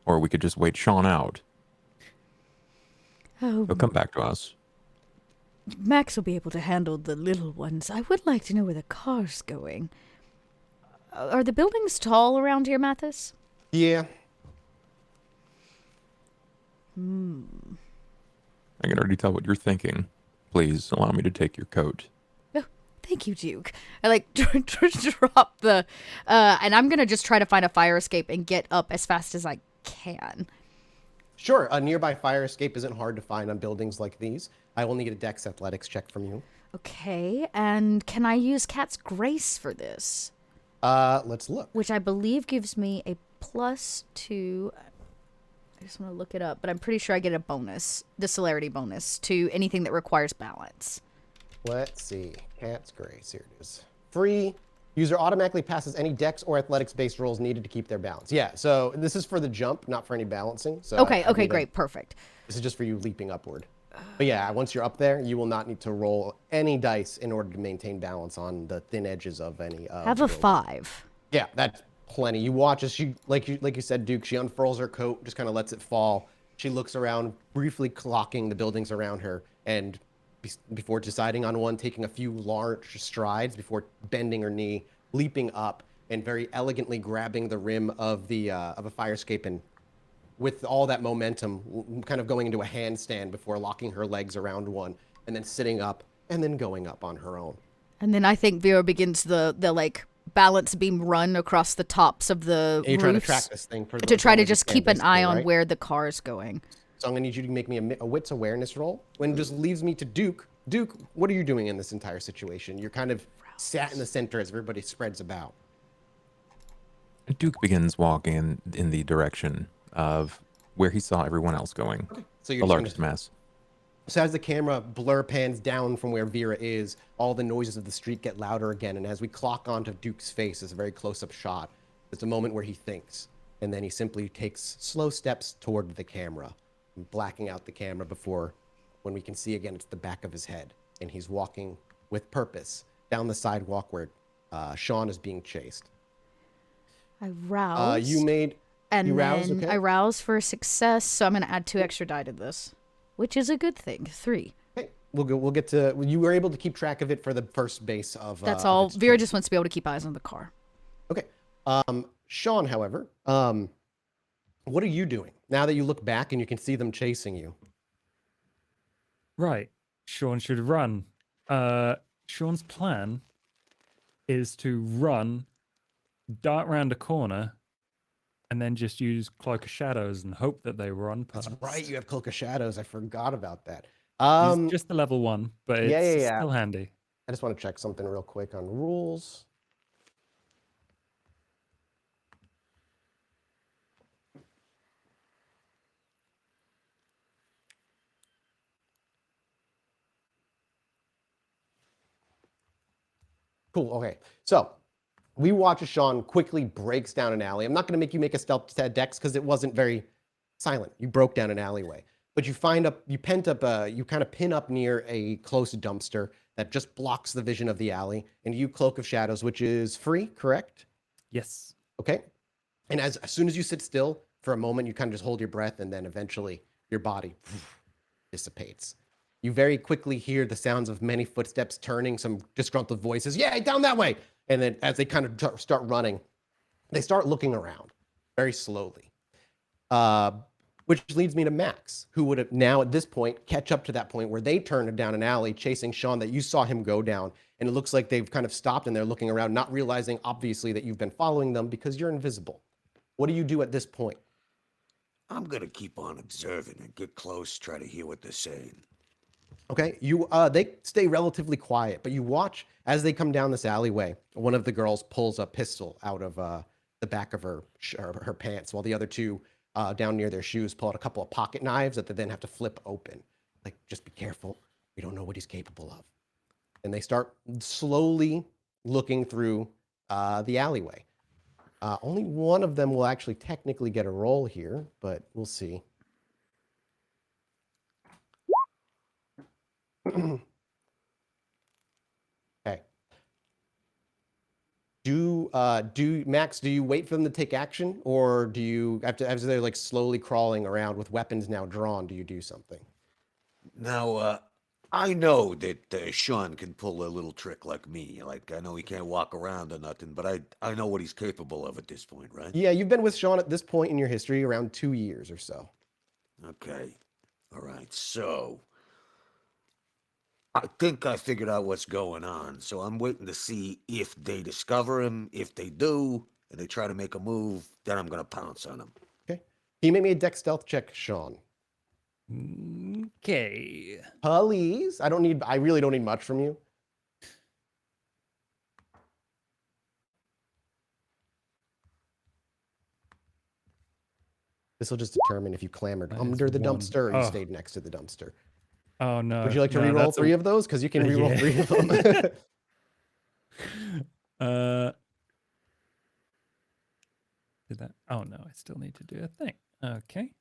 Or we could just wait Sean out. Oh, He'll come back to us. Max will be able to handle the little ones. I would like to know where the car's going. Are the buildings tall around here, Mathis? Yeah. I can already tell what you're thinking. Please allow me to take your coat. Oh, thank you, Duke. I like drop the, and I'm gonna just try to find a fire escape and get up as fast as I can. Sure. A nearby fire escape isn't hard to find on buildings like these. I will need a Dex Athletics check from you. Okay, and can I use Cat's Grace for this? Let's look. Which I believe gives me a +2. I just want to look it up, but I'm pretty sure I get a bonus, the celerity bonus, to anything that requires balance. Let's see. Cat's Grace. Here it is. Free. User automatically passes any Dex or Athletics-based rolls needed to keep their balance. Yeah, so this is for the jump, not for any balancing. So Okay, I okay, need great, perfect. This is just for you leaping upward. But yeah, once you're up there, you will not need to roll any dice in order to maintain balance on the thin edges of any. Have a building. 5. Yeah, that's plenty. You watch as she, like you said, Duke. She unfurls her coat, just kind of lets it fall. She looks around, briefly clocking the buildings around her, and before deciding on one, taking a few large strides before bending her knee, leaping up, and very elegantly grabbing the rim of a fire escape, and with all that momentum, kind of going into a handstand before locking her legs around one, and then sitting up, and then going up on her own. And then I think Vera begins the like balance beam run across the tops of the And you're trying to roofs track this thing for to try to as you just can, keep an eye basically, on right? where the car's going. So I'm gonna need you to make me a wits awareness roll. When it just leaves me to Duke. Duke, what are you doing in this entire situation? You're kind of sat in the center as everybody spreads about. Duke begins walking in the direction of where he saw everyone else going. So The you're just largest gonna, mass. so as the camera blur pans down from where Vera is, all the noises of the street get louder again. And as we clock onto Duke's face, it's a very close-up shot. There's a moment where he thinks, and then he simply takes slow steps toward the camera, blacking out the camera before, when we can see again, it's the back of his head. And he's walking with purpose down the sidewalk where Sean is being chased. I roused. You made... and you then roused, okay? I roused for success, so I'm going to add 2 extra die to this, which is a good thing. 3. Okay, we'll get to... You were able to keep track of it for the first base of... That's of all. its Vera turn. just wants to be able to keep eyes on the car. Okay. Sean, however, what are you doing now that you look back and you can see them chasing you? Right. Sean should run. Sean's plan is to run, dart round a corner, and then just use Cloak of Shadows and hope that they run past. That's right. You have Cloak of Shadows. I forgot about that. He's just a level 1, but it's yeah. still handy. I just want to check something real quick on rules. Cool. Okay. So we watch as Sean quickly breaks down an alley. I'm not going to make you make a stealth dex because it wasn't very silent. You broke down an alleyway, but you kind of pin up near a close dumpster that just blocks the vision of the alley, and you Cloak of Shadows, which is free, correct? Yes. Okay. And as soon as you sit still for a moment, you kind of just hold your breath, and then eventually your body dissipates. You very quickly hear the sounds of many footsteps turning, some disgruntled voices. Yeah, down that way. And then as they kind of start running, they start looking around very slowly. Which leads me to Max, who would have now at this point catch up to that point where they turned down an alley chasing Sean that you saw him go down. And it looks like they've kind of stopped and they're looking around, not realizing obviously that you've been following them because you're invisible. What do you do at this point? I'm gonna keep on observing and get close, try to hear what they're saying. Okay, they stay relatively quiet, but you watch as they come down this alleyway. One of the girls pulls a pistol out of the back of her pants, while the other two down near their shoes pull out a couple of pocket knives that they then have to flip open. Like, just be careful. We don't know what he's capable of. And they start slowly looking through the alleyway. Only one of them will actually technically get a roll here, but we'll see. Okay. Max, do you wait for them to take action, or do you, as they're like slowly crawling around with weapons now drawn, do you do something? Now, I know that Sean can pull a little trick like me. Like, I know he can't walk around or nothing, but I know what he's capable of at this point, right? Yeah, you've been with Sean at this point in your history around 2 years or so. Okay. All right. So, I think I figured out what's going on. So I'm waiting to see if they discover him. If they do, and they try to make a move, then I'm going to pounce on him. Okay. Can you make me a deck stealth check, Sean? Okay. Please. I really don't need much from you. This will just determine if you clambered under the dumpster or you stayed next to the dumpster. Oh no. Would you like to reroll 3 of those? Because you can reroll 3 of them. Did that? Oh no, I still need to do a thing. Okay.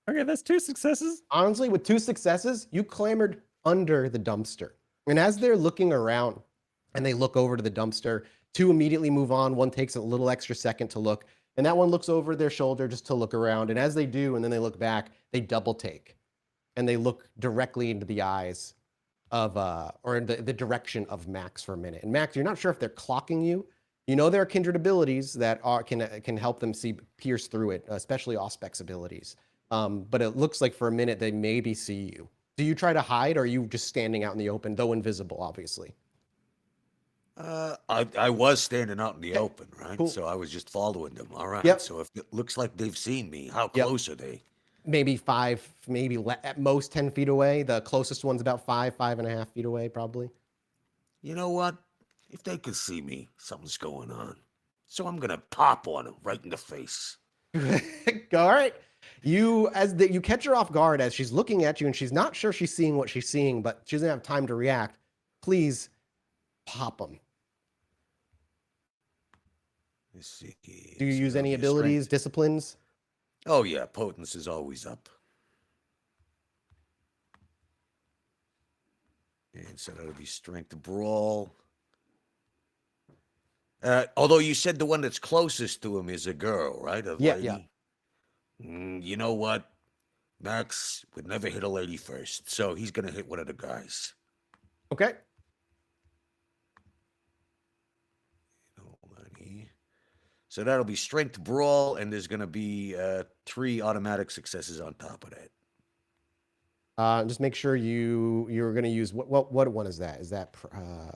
Okay, that's 2 successes. Honestly, with 2 successes, you clambered under the dumpster. And as they're looking around and they look over to the dumpster, 2 immediately move on. 1 takes a little extra second to look. And that one looks over their shoulder just to look around. And as they do, and then they look back, they double take. And they look directly into the eyes of, or in the direction of Max for a minute. And Max, you're not sure if they're clocking you. You know there are kindred abilities that can help them pierce through it, especially Auspex abilities. But it looks like for a minute they maybe see you. Do you try to hide, or are you just standing out in the open, though invisible, obviously? I was standing out in the open, right? Cool. So I was just following them. All right. Yep. So if it looks like they've seen me, how close are they? Maybe 5, maybe at most 10 feet away. The closest one's about 5.5 feet away, probably. You know what? If they can see me, something's going on. So I'm gonna pop on them right in the face. All right. You catch her off guard as she's looking at you, and she's not sure she's seeing what she's seeing, but she doesn't have time to react. Please pop them. Let's see. Do you use any abilities, disciplines? Oh yeah, potence is always up. And so that'll be strength to brawl. Although you said the one that's closest to him is a girl, right? A lady? Yeah. You know what? Max would never hit a lady first, so he's gonna hit one of the guys. Okay. Hold on here. So that'll be strength brawl, and there's gonna be 3 automatic successes on top of that. Just make sure you're going to use what one is that? Is that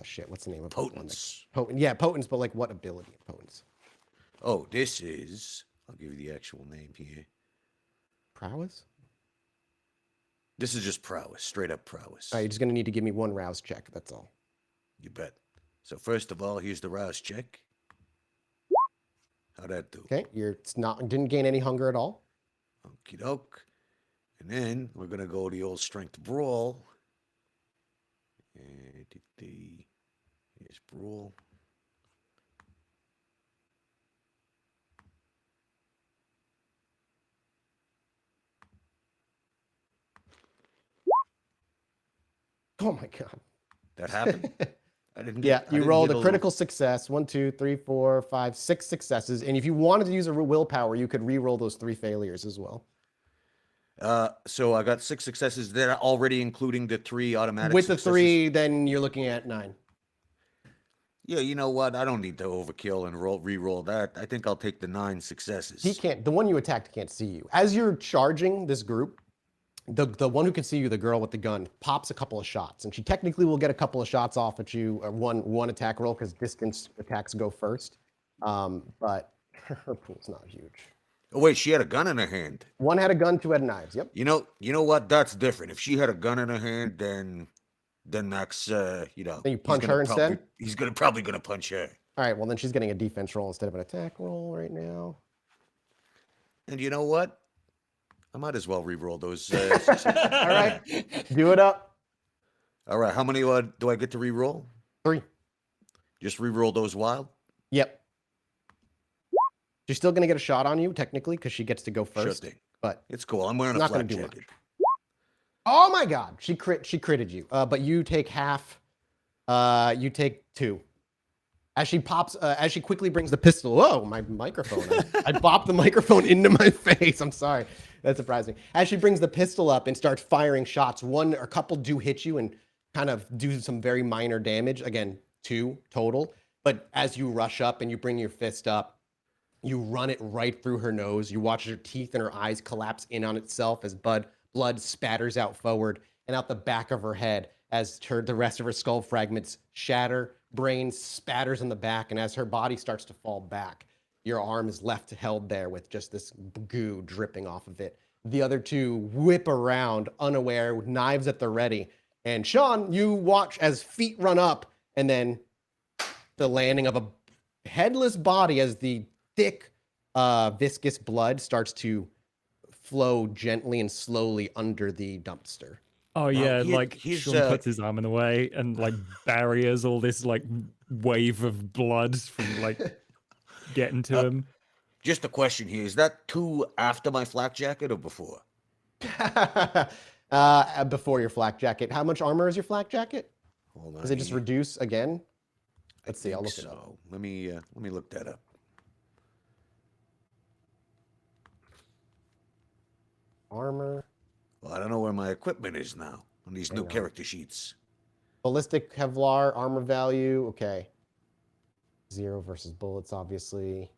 shit? What's the name of Potence? Potent. Yeah, potence, but like what ability of potence? Oh, this is. I'll give you the actual name here. Prowess. This is just prowess, straight up prowess. All right, you're just going to need to give me 1 rouse check. That's all. You bet. So first of all, here's the rouse check. How'd that do? Okay, didn't gain any hunger at all. Okie doke. And then we're gonna go the old strength brawl. And here's brawl. Oh my god. That happened? I didn't. Yeah, I you didn't rolled get a critical success. 1, 2, 3, 4, 5, 6 successes. And if you wanted to use a willpower, you could re-roll those 3 failures as well. So I got 6 successes. They're already including the 3 automatic With the successes. 3, then you're looking at 9. Yeah, you know what? I don't need to overkill and re-roll that. I think I'll take the 9 successes. He can't. The one you attacked can't see you. As you're charging this group, the one who can see you, the girl with the gun, pops a couple of shots, and she technically will get a couple of shots off at you. One attack roll because distance attacks go first. But her pool's not huge. Oh wait, she had a gun in her hand. One had a gun, 2 had knives. Yep. You know what? That's different. If she had a gun in her hand, then Max, Then you punch her instead? He's probably gonna punch her. All right. Well, then she's getting a defense roll instead of an attack roll right now. And you know what? I might as well re-roll those. All right. Do it up. All right. How many do I get to re-roll? 3. Just re-roll those wild? Yep. She's still going to get a shot on you, technically, because she gets to go first. Sure thing. But it's cool. I'm wearing a not flak going to do jacket. much. Oh my God. She critted you. But you take half. You take 2. As she quickly brings the pistol. Whoa, my microphone. I bopped the microphone into my face. I'm sorry. That surprised me. As she brings the pistol up and starts firing shots, one or a couple do hit you and kind of do some very minor damage. Again, 2 total. But as you rush up and you bring your fist up, you run it right through her nose. You watch her teeth and her eyes collapse in on itself as blood spatters out forward and out the back of her head as the rest of her skull fragments shatter, brain spatters in the back, and as her body starts to fall back, your arm is left held there with just this goo dripping off of it. The other 2 whip around, unaware, with knives at the ready. And Sean, you watch as feet run up, and then the landing of a headless body as the thick, viscous blood starts to flow gently and slowly under the dumpster. Oh yeah, Sean puts his arm in the way and barriers all this wave of blood from getting to him. Just a question here: is that 2 after my flak jacket or before? Before your flak jacket. How much armor is your flak jacket? Hold on. Does it just reduce again? Let's see. I'll look it up. Let me look that up. Armor. Well, I don't know where my equipment is now on these new character sheets. Ballistic Kevlar armor value. Okay. 0 versus bullets, obviously.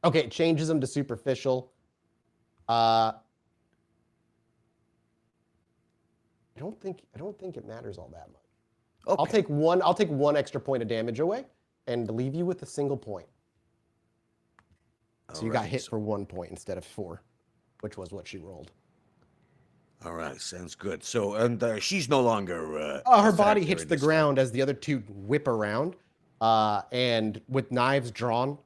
Okay, it changes them to superficial. I don't think it matters all that much. Okay. I'll take 1 extra point of damage away and leave you with a single point. So you got hit for 1 point instead of 4, which was what she rolled. All right, sounds good. So, and she's no longer. Her body hits the ground as the other 2 whip around, and with knives drawn.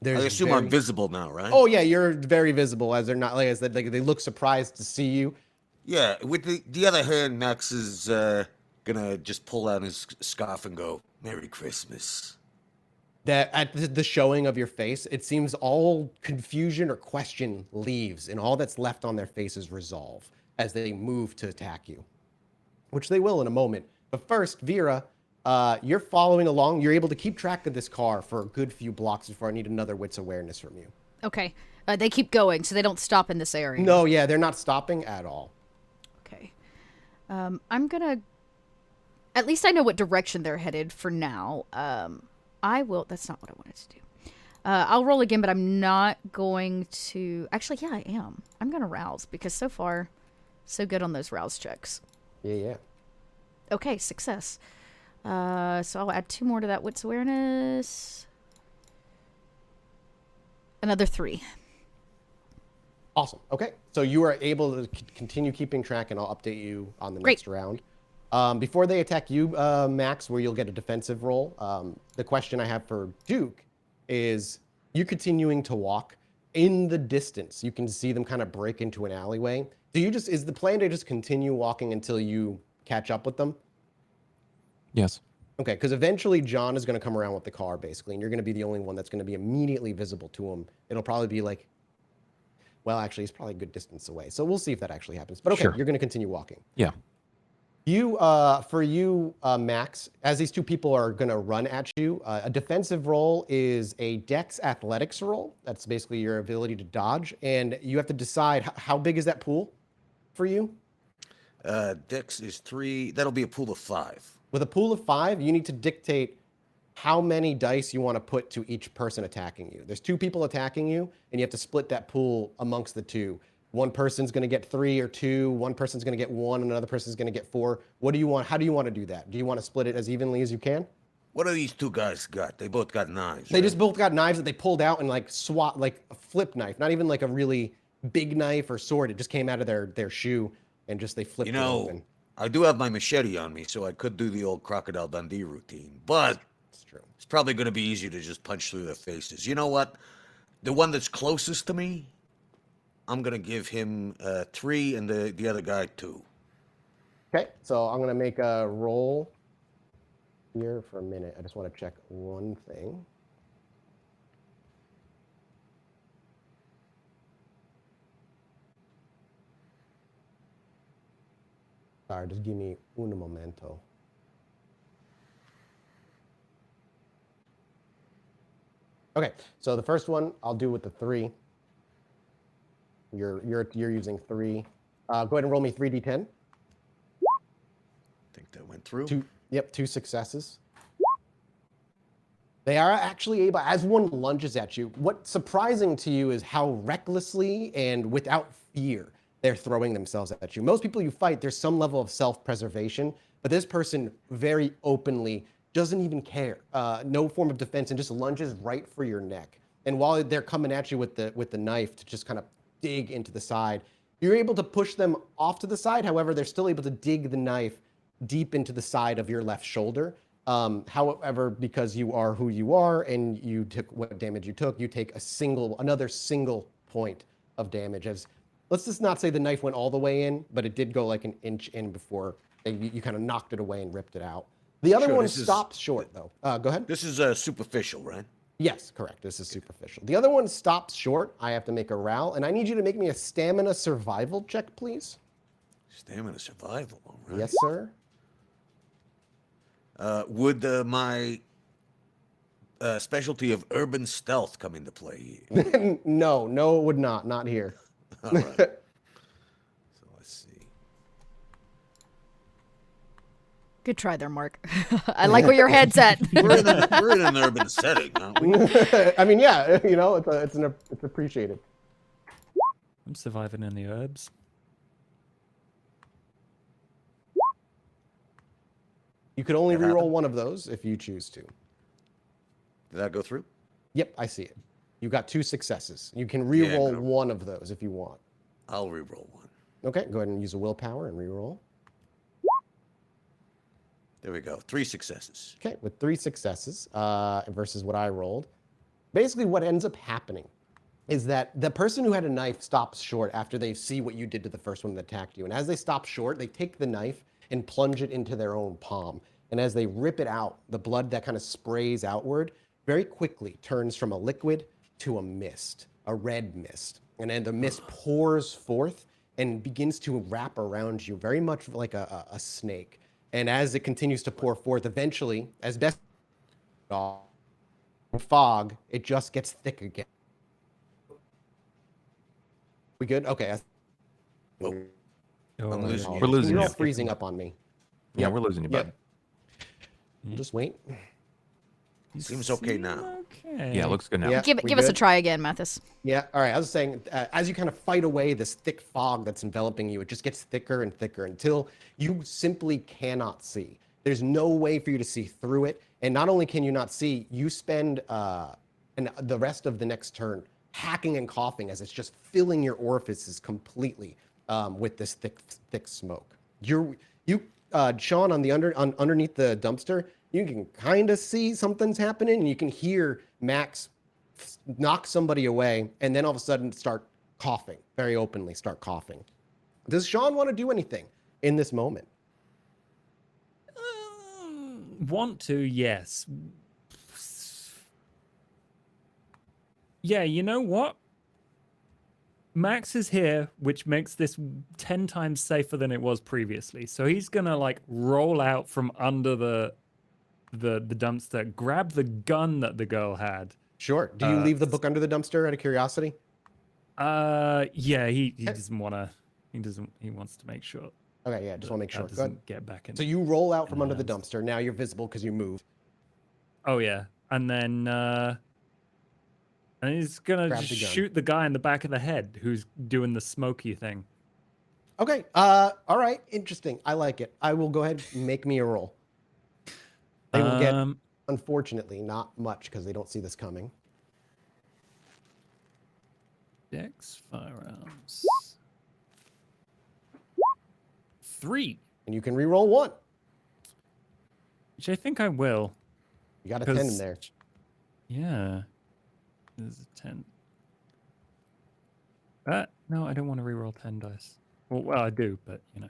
I assume I'm visible now, right? Oh yeah, you're very visible as they're not as they look surprised to see you. Yeah. With the other hand, Max is gonna just pull out his scarf and go, "Merry Christmas." That at the showing of your face, it seems all confusion or question leaves, and all that's left on their faces resolve as they move to attack you, which they will in a moment. But first, Vera, you're following along. You're able to keep track of this car for a good few blocks before I need another wits awareness from you. Okay. They keep going, so they don't stop in this area. No, yeah, they're not stopping at all. Okay. I'm gonna... At least I know what direction they're headed for now. I will... That's not what I wanted to do. I'll roll again, but I'm not going to... Actually, yeah, I am. I'm going to rouse, because so far, so good on those rouse checks. Yeah. Okay, success. So I'll add 2 more to that wits awareness. Another 3. Awesome. Okay, so you are able to continue keeping track, and I'll update you on the next round. Before they attack you, Max, where you'll get a defensive roll, the question I have for Duke is, you continuing to walk in the distance. You can see them kind of break into an alleyway. Is the plan to just continue walking until you catch up with them? Yes. Okay, because eventually John is going to come around with the car, basically, and you're going to be the only one that's going to be immediately visible to him. It'll probably be well, actually, he's probably a good distance away, so we'll see if that actually happens. But okay, Sure. You're going to continue walking. Yeah. For you, Max, as these two people are going to run at you, a defensive roll is a Dex Athletics roll. That's basically your ability to dodge, and you have to decide how big is that pool for you. Dex is 3. That'll be a pool of 5. With a pool of 5, you need to dictate how many dice you want to put to each person attacking you. There's 2 people attacking you, and you have to split that pool amongst the 2. One person's going to get 3 or 2. One person's going to get 1, and another person's going to get 4. What do you want? How do you want to do that? Do you want to split it as evenly as you can? What do these 2 guys got? They both got knives. They right? just both got knives that they pulled out and like swat, like a flip knife, not even like a really big knife or sword. It just came out of their shoe and just they flipped it open. I do have my machete on me, so I could do the old Crocodile Dundee routine, but It's true. it's probably going to be easier to just punch through their faces. You know what? The one that's closest to me, I'm going to give him 3 and the other guy 2. Okay, so I'm gonna make a roll here for a minute. I just want to check one thing. Sorry, just give me un momento. Okay, so the first one I'll do with the 3. You're using 3. Go ahead and roll me 3d10. I think that went through. 2 successes. They are actually able, as one lunges at you, what's surprising to you is how recklessly and without fear they're throwing themselves at you. Most people you fight, there's some level of self-preservation, but this person very openly doesn't even care. No form of defense and just lunges right for your neck. And while they're coming at you with the knife to just kind of dig into the side, you're able to push them off to the side. However, they're still able to dig the knife deep into the side of your left shoulder. However, because you are who you are and you took what damage you took, you take another single point of damage. As let's just not say the knife went all the way in, but it did go like an inch in before you kind of knocked it away and ripped it out. The other one stopped short though. Go ahead. This is superficial, right? Yes, correct. This is superficial. The other one stops short. I have to make a row, and I need you to make me a stamina survival check, please. Stamina survival, all right. Yes, sir. Would my specialty of urban stealth come into play here? No, it would not. Not here. All right. So let's see. Good try there, Mark. I like where your head's at. We're in an urban setting, aren't we? I mean, yeah, you know, it's appreciated. I'm surviving in the herbs. You could only reroll one of those if you choose to. Did that go through? Yep, I see it. You got 2 successes. You can reroll one of those if you want. I'll reroll one. Okay, go ahead and use a willpower and reroll. There we go. 3 successes. Okay, with 3 successes versus what I rolled. Basically, what ends up happening is that the person who had a knife stops short after they see what you did to the first one that attacked you. And as they stop short, they take the knife and plunge it into their own palm. And as they rip it out, the blood that kind of sprays outward very quickly turns from a liquid to a mist, a red mist. And then the mist pours forth and begins to wrap around you very much like a snake. And as it continues to pour forth, eventually, as best fog, it just gets thick again. We good? Okay. I'm losing you. We're losing You're all you. freezing up on me. Yeah, we're losing you, bud. Just wait. Seems okay now. Okay. Yeah, it looks good now. Yeah. Give we us a good? try again, Mathis. Yeah. All right. I was saying, as you kind of fight away this thick fog that's enveloping you, it just gets thicker and thicker until you simply cannot see. There's no way for you to see through it. And not only can you not see, you spend the rest of the next turn hacking and coughing as it's just filling your orifices completely with this thick smoke. Sean, on the underneath the dumpster, you can kind of see something's happening, and you can hear Max knock somebody away, and then all of a sudden start coughing, very openly start coughing. Does Sean want to do anything in this moment? Want to, yes. Yeah, you know what? Max is here, which makes this 10 times safer than it was previously. So he's gonna like roll out from under the dumpster, grab the gun that the girl had. Sure. Do you leave the book under the dumpster out of curiosity? Yeah, he doesn't wanna. He wants to make sure. Okay, yeah, just want to make sure. That doesn't get back in. So you roll out from under the dumpster. Now you're visible because you moved. Oh yeah, and then he's gonna just shoot the guy in the back of the head who's doing the smoky thing. Okay. All right. Interesting. I like it. I will go ahead and make me a roll. They will get, unfortunately, not much because they don't see this coming. Dex firearms. 3. And you can re-roll 1. Which I think I will. You got a 10 in there. Yeah. There's a 10. No, I don't want to re-roll 10 dice. Well, I do, but you know.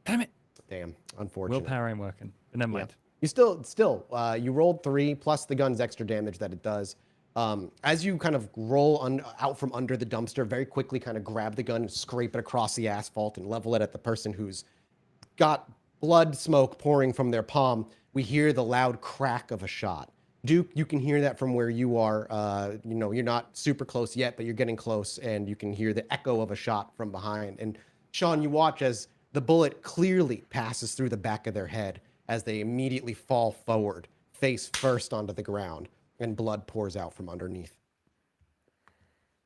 Damn it. Damn. Unfortunate. Willpower ain't working. But never mind. You still, you rolled 3 plus the gun's extra damage that it does. As you kind of roll out from under the dumpster, very quickly kind of grab the gun and scrape it across the asphalt and level it at the person who's got blood smoke pouring from their palm. We hear the loud crack of a shot. Duke, you can hear that from where you are. You know, you're not super close yet, but you're getting close, and you can hear the echo of a shot from behind. And Sean, you watch as the bullet clearly passes through the back of their head as they immediately fall forward, face first onto the ground, and blood pours out from underneath.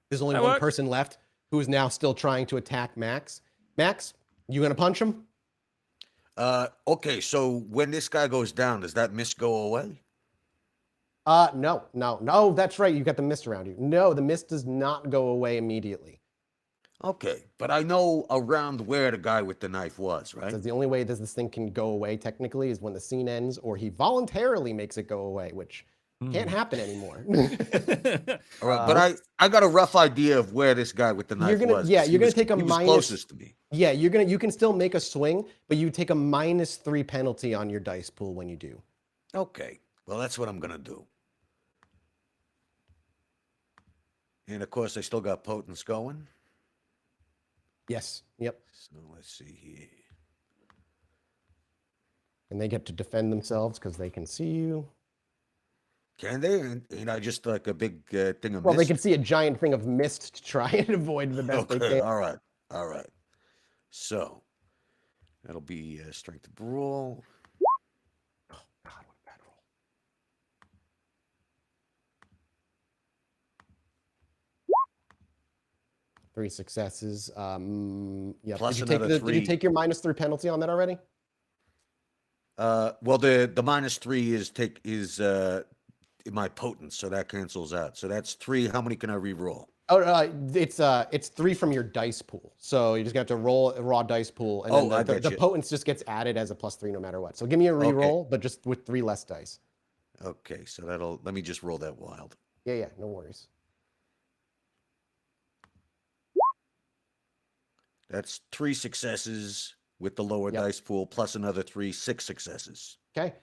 There's only one person left who is now still trying to attack Max. Max, you gonna punch him? Okay, so when this guy goes down, does that mist go away? No, that's right. You got the mist around you. No, the mist does not go away immediately. Okay, but I know around where the guy with the knife was, right? So the only way this thing can go away technically is when the scene ends or he voluntarily makes it go away, which can't happen anymore. All right, but I got a rough idea of where this guy with the knife was. Yeah, you're gonna take a minus. Closest to me. Yeah, you can still make a swing, but you take a -3 penalty on your dice pool when you do. Okay, well that's what I'm gonna do. And of course, I still got potence going. Yes. Yep. So let's see here. And they get to defend themselves because they can see you. Can they? Ain't I just like a big thing of mist? Well, they can see a giant thing of mist to try and avoid the best they can. All right. So that'll be strength of brawl. Oh God, what a bad roll! 3 successes. Yeah. Plus did you take your -3 penalty on that already? Well, the -3 is my potence, so that cancels out. So that's 3. How many can I re-roll? Oh, it's 3 from your dice pool. So you just got to roll a raw dice pool, and then the potence just gets added as a +3 no matter what. So give me a re-roll, but just with 3 less dice. Okay, so let me just roll that wild. Yeah, no worries. That's 3 successes with the lower dice pool, plus another 3, 6 successes. Okay.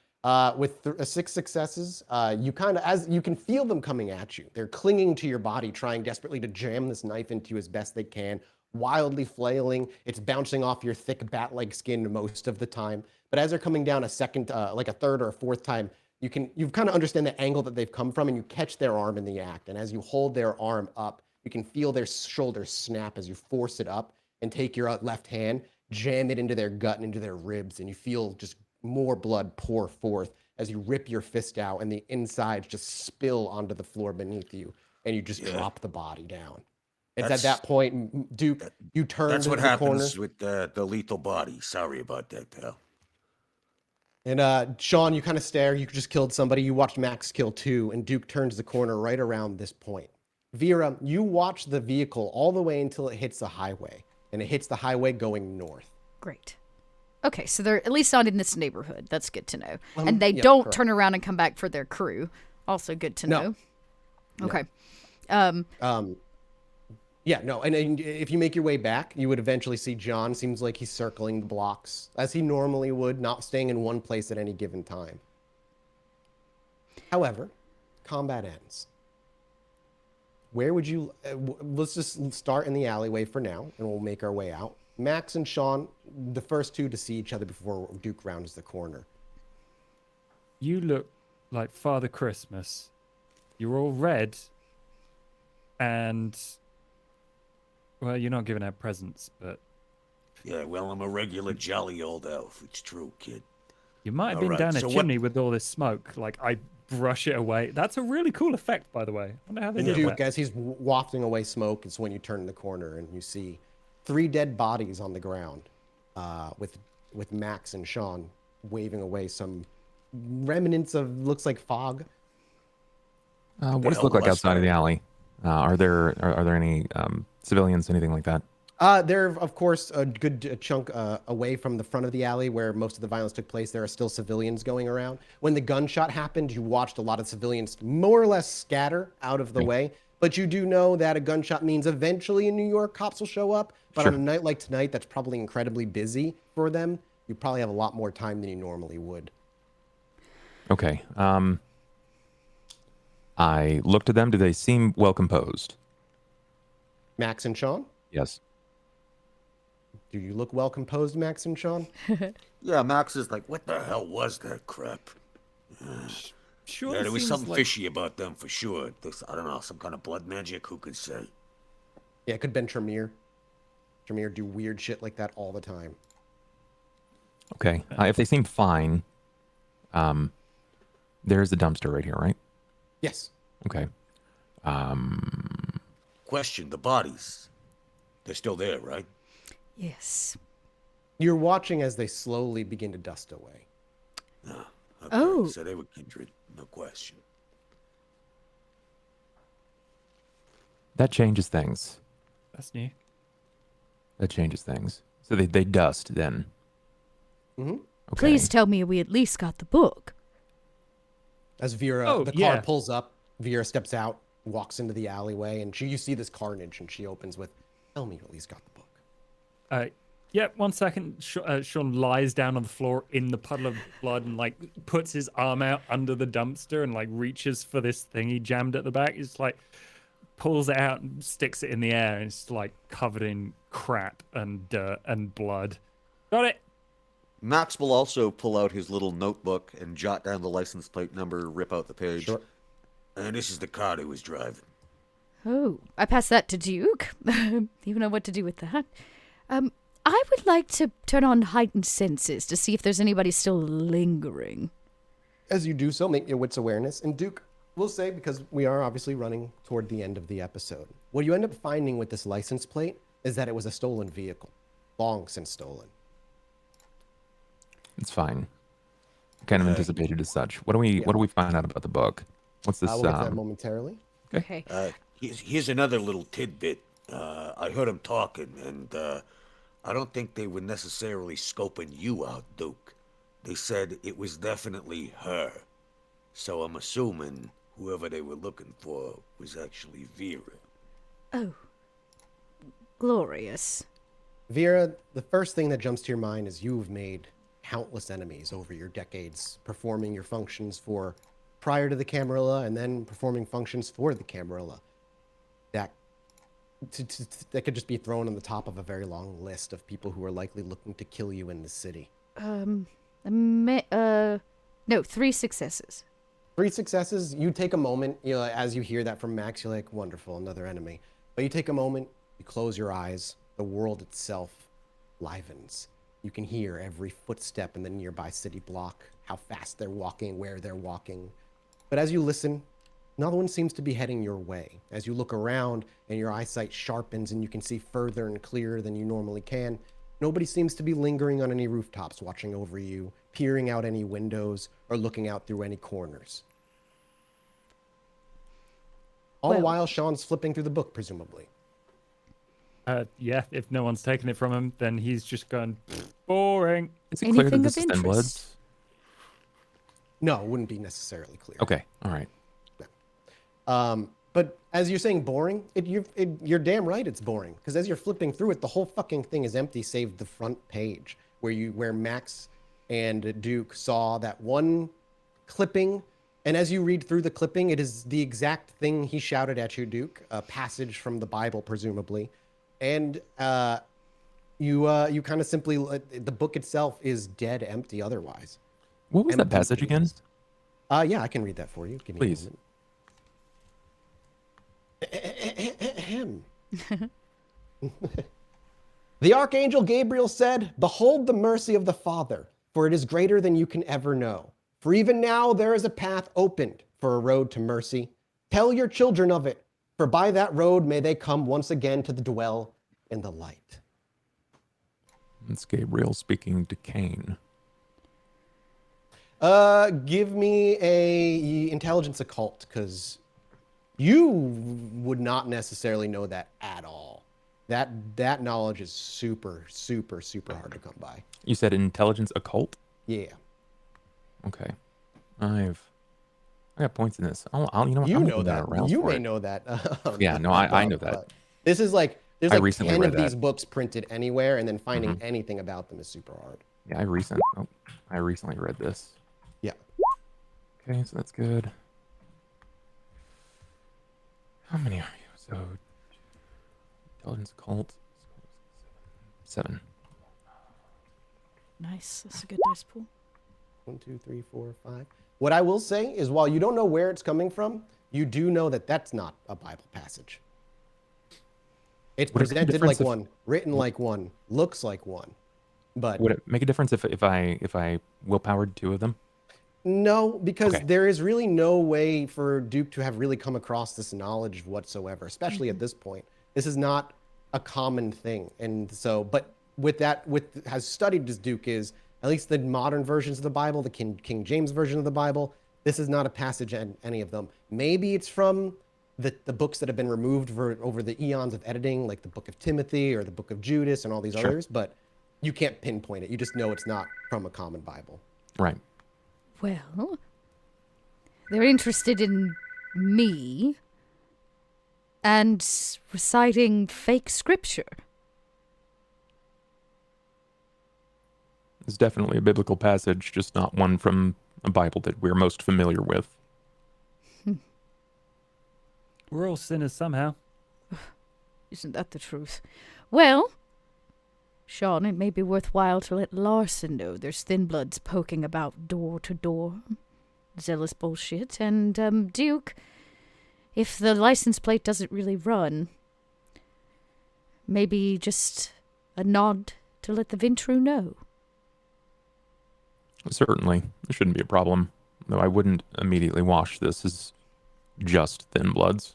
With 6 successes, you can feel them coming at you. They're clinging to your body, trying desperately to jam this knife into you as best they can, wildly flailing. It's bouncing off your thick bat-like skin most of the time. But as they're coming down a second, like a third or a fourth time, you kind of understand the angle that they've come from, and you catch their arm in the act. And as you hold their arm up, you can feel their shoulders snap as you force it up and take your left hand, jam it into their gut and into their ribs, and you feel just more blood pour forth as you rip your fist out, and the insides just spill onto the floor beneath you, and you just drop the body down. It's at that point, Duke, you turn to the corner. That's what happens with the lethal body. Sorry about that, pal. And Sean, you kind of stare. You just killed somebody. You watched Max kill 2, and Duke turns the corner right around this point. Vera, you watch the vehicle all the way until it hits the highway, and it hits the highway going north. Great. Okay, so they're at least not in this neighborhood. That's good to know. And they don't turn around and come back for their crew. Also good to know. Okay. Yeah, no, and if you make your way back, you would eventually see John. Seems like he's circling the blocks as he normally would, not staying in one place at any given time. However, combat ends. where would you? Let's just start in the alleyway for now, and we'll make our way out. Max and Sean, the first two to see each other before Duke rounds the corner. You look like Father Christmas. You're all red, and well, you're not giving out presents, but Yeah, well, I'm a regular jolly old elf. It's true, kid. you might have All been right, down a so what- chimney with all this smoke. Like I brush it away. That's a really cool effect, by the way. I wonder how they And did Duke, that. as he's wafting away smoke, is when you turn the corner and you see 3 dead bodies on the ground, with Max and Sean waving away some remnants of looks like fog. What does it look like outside of the alley? Are there any civilians, anything like that? They're, of course, a good chunk away from the front of the alley where most of the violence took place. There are still civilians going around. When the gunshot happened, you watched a lot of civilians more or less scatter out of the way. But you do know that a gunshot means eventually in New York, cops will show up. But on a night like tonight, that's probably incredibly busy for them. You probably have a lot more time than you normally would. Okay. I looked at them. Do they seem well composed? Max and Sean? Yes. Do you look well composed, Max and Sean? Yeah, Max is like, What the hell was that crap? Sure, Yeah, there was seems something like- fishy about them for sure. I don't know, some kind of blood magic. Who could say? Yeah, it could have been Tremere. Tremere do weird shit like that all the time. Okay. If they seem fine, there's the dumpster right here, right? Yes. Okay. Question: the bodies. They're still there, right? Yes. You're watching as they slowly begin to dust away. Okay, Oh. So they were kindred, no question. That changes things. That's new. That changes things. So they dust then. Mm-hmm. Okay. Please tell me we at least got the book. As Vera, Oh, the car yeah. pulls up, Vera steps out, walks into the alleyway, and you see this carnage, and she opens with, "Tell me you at least got the book." Yeah, 1 second. Sean lies down on the floor in the puddle of blood and like puts his arm out under the dumpster and like reaches for this thing he jammed at the back. He's like pulls it out and sticks it in the air, and it's like covered in crap and dirt and blood. Got it. Max will also pull out his little notebook and jot down the license plate number, rip out the page. Sure. And this is the car they was driving. Oh, I passed that to Duke. Even know what to do with that. I would like to turn on heightened senses to see if there's anybody still lingering. As you do so, make your wits awareness. And Duke, we'll say, because we are obviously running toward the end of the episode, what you end up finding with this license plate is that it was a stolen vehicle, long since stolen. It's fine. Kind of anticipated as such. What do we find out about the book? What's this? We'll get to that momentarily. Okay. Here's another little tidbit. I heard them talking, and I don't think they were necessarily scoping you out, Duke. They said it was definitely her. So I'm assuming whoever they were looking for was actually Vera. Oh. Glorious. Vera, the first thing that jumps to your mind is you've made countless enemies over your decades, performing your functions for prior to the Camarilla and then performing functions for the Camarilla. That could just be thrown on the top of a very long list of people who are likely looking to kill you in the city. No, 3 successes. 3 successes. You take a moment, as you hear that from Max, you're like, wonderful, another enemy. But you take a moment, you close your eyes, the world itself livens. You can hear every footstep in the nearby city block, how fast they're walking, where they're walking. But as you listen, another one seems to be heading your way. As you look around and your eyesight sharpens and you can see further and clearer than you normally can, nobody seems to be lingering on any rooftops watching over you, peering out any windows, or looking out through any corners. All the Well- while, Sean's flipping through the book, presumably. Yeah, if no one's taken it from him, then he's just gone boring. Is it clear that Anything this of is Thin interest? Bloods? No, it wouldn't be necessarily clear. Okay. All right. But as you're saying boring, you're damn right it's boring. Because as you're flipping through it, the whole fucking thing is empty save the front page where Max and Duke saw that one clipping And as you read through the clipping, it is the exact thing he shouted at you, Duke. A passage from the Bible, presumably. And you kind of simply, the book itself is dead empty otherwise. What was that Empty passage again? pages. Yeah, I can read that for you. Give me Please. a moment. The Archangel Gabriel said, "Behold the mercy of the Father, for it is greater than you can ever know. For even now there is a path opened for a road to mercy. Tell your children of it, for by that road may they come once again to dwell in the light." It's Gabriel speaking to Cain. Give me a intelligence occult, because you would not necessarily know that at all. That knowledge is super, super, super hard to come by. You said intelligence occult? Yeah. Okay. I got points in this. I'll you know what? You I'm know gonna that. arouse You for may it. know that. Yeah, no, I know that. This is like, there's I like recently 10 read of these that. books printed anywhere, and then finding anything about them is super hard. Yeah, I recently read this. Yeah. Okay, so that's good. How many are you? So intelligence occult. 7. Nice. That's a good dice pool. 1, 2, 3, 4, 5. What I will say is, while you don't know where it's coming from, you do know that that's not a Bible passage. It's Would it make a presented difference like if- one, written like one, looks like one, but Would it make a difference if I willpowered 2 of them? no, because Okay. there is really no way for Duke to have really come across this knowledge whatsoever, especially at this point. This is not a common thing. And so, but with as studied as Duke is, at least the modern versions of the Bible, the King James version of the Bible, this is not a passage in any of them. Maybe it's from the books that have been removed over the eons of editing, like the Book of Timothy or the Book of Judas and all these others, but you can't pinpoint it. You just know it's not from a common Bible. Right. Well, they're interested in me and reciting fake scripture. It's definitely a biblical passage, just not one from a Bible that we're most familiar with. We're all sinners somehow. Isn't that the truth? Well, Sean, it may be worthwhile to let Larson know there's thin bloods poking about door to door. Zealous bullshit. And, Duke, if the license plate doesn't really run, maybe just a nod to let the Vintru know. Certainly, there shouldn't be a problem, though I wouldn't immediately wash this as just thin bloods.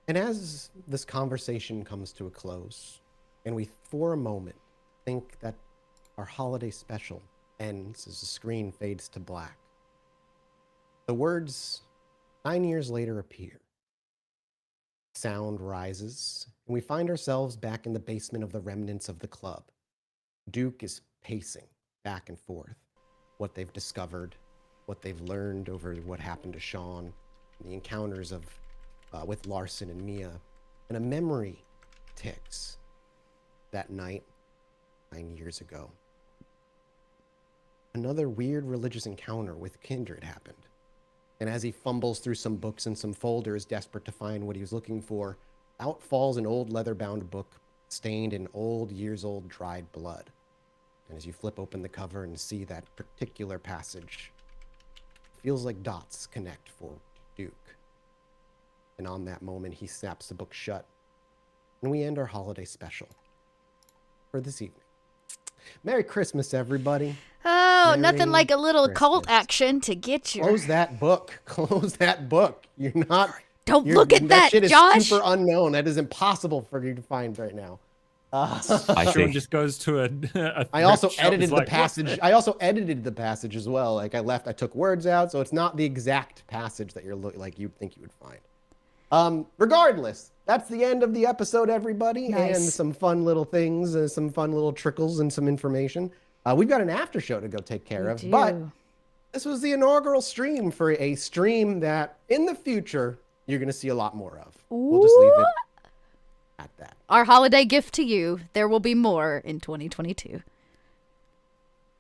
And as this conversation comes to a close, and we for a moment think that our holiday special ends as the screen fades to black, the words 9 years later appear. Sound rises, and we find ourselves back in the basement of the remnants of the club. Duke is pacing back and forth, what they've discovered, what they've learned over what happened to Sean, the encounters of with Larson and Mia, and a memory ticks that night 9 years ago. Another weird religious encounter with kindred happened, and as he fumbles through some books and some folders, desperate to find what he was looking for, out falls an old leather-bound book stained in years-old dried blood. And as you flip open the cover and see that particular passage, it feels like dots connect for Duke. And on that moment, he snaps the book shut, and we end our holiday special for this evening. Merry Christmas, everybody. Oh, Merry nothing like a little cult Christmas. action to get your. Close that book. Close that book. You're not. Don't you're- look at that, shit is Josh. super unknown. That is impossible for you to find right now. I Sean see. just goes to a I also thrift shop, edited is the like, "What's passage. that?" I also edited the passage as well. Like I took words out, so it's not the exact passage that you're like you'd think you would find. Regardless, that's the end of the episode, everybody, Nice. and some fun little things, some fun little trickles, and some information. We've got an after show to go take care We of, do. but this was the inaugural stream for a stream that in the future you're gonna see a lot more of. We'll just leave it at that. Our holiday gift to you. There will be more in 2022.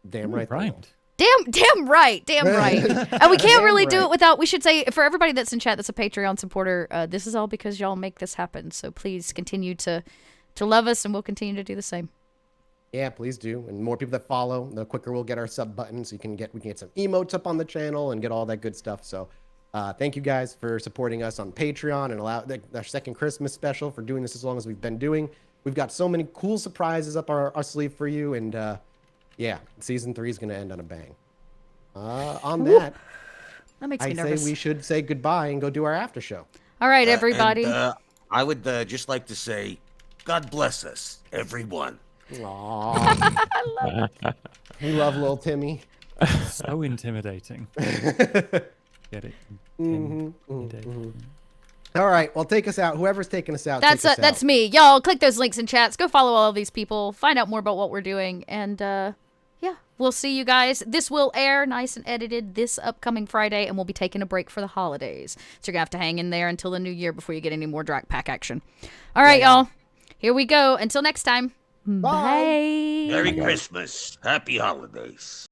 Damn right. they will. Rhymed. Damn right. And we can't really do right. it without, we should say, for everybody that's in chat that's a Patreon supporter, this is all because y'all make this happen. So please continue to love us, and we'll continue to do the same. Yeah, please do. And more people that follow, the quicker we'll get our sub button, so we can get some emotes up on the channel and get all that good stuff. So thank you guys for supporting us on Patreon and allow our second Christmas special for doing this as long as we've been doing. We've got so many cool surprises up our sleeve for you, and yeah, season 3 is going to end on a bang. On that, That makes me I nervous. say we should say goodbye and go do our after show. All right, everybody. And, I would just like to say, God bless us, everyone. Aww. We love little Timmy. So intimidating. Get it? All right, well, take us out. Whoever's taking us out, That's take us that's out. me. Y'all click those links in chats. Go follow all of these people. Find out more about what we're doing. And yeah, we'll see you guys. This will air nice and edited this upcoming Friday, and we'll be taking a break for the holidays. So you're going to have to hang in there until the new year before you get any more Drac Pack action. All right, y'all. Here we go. Until next time. Bye. Bye. Merry Christmas. Happy holidays.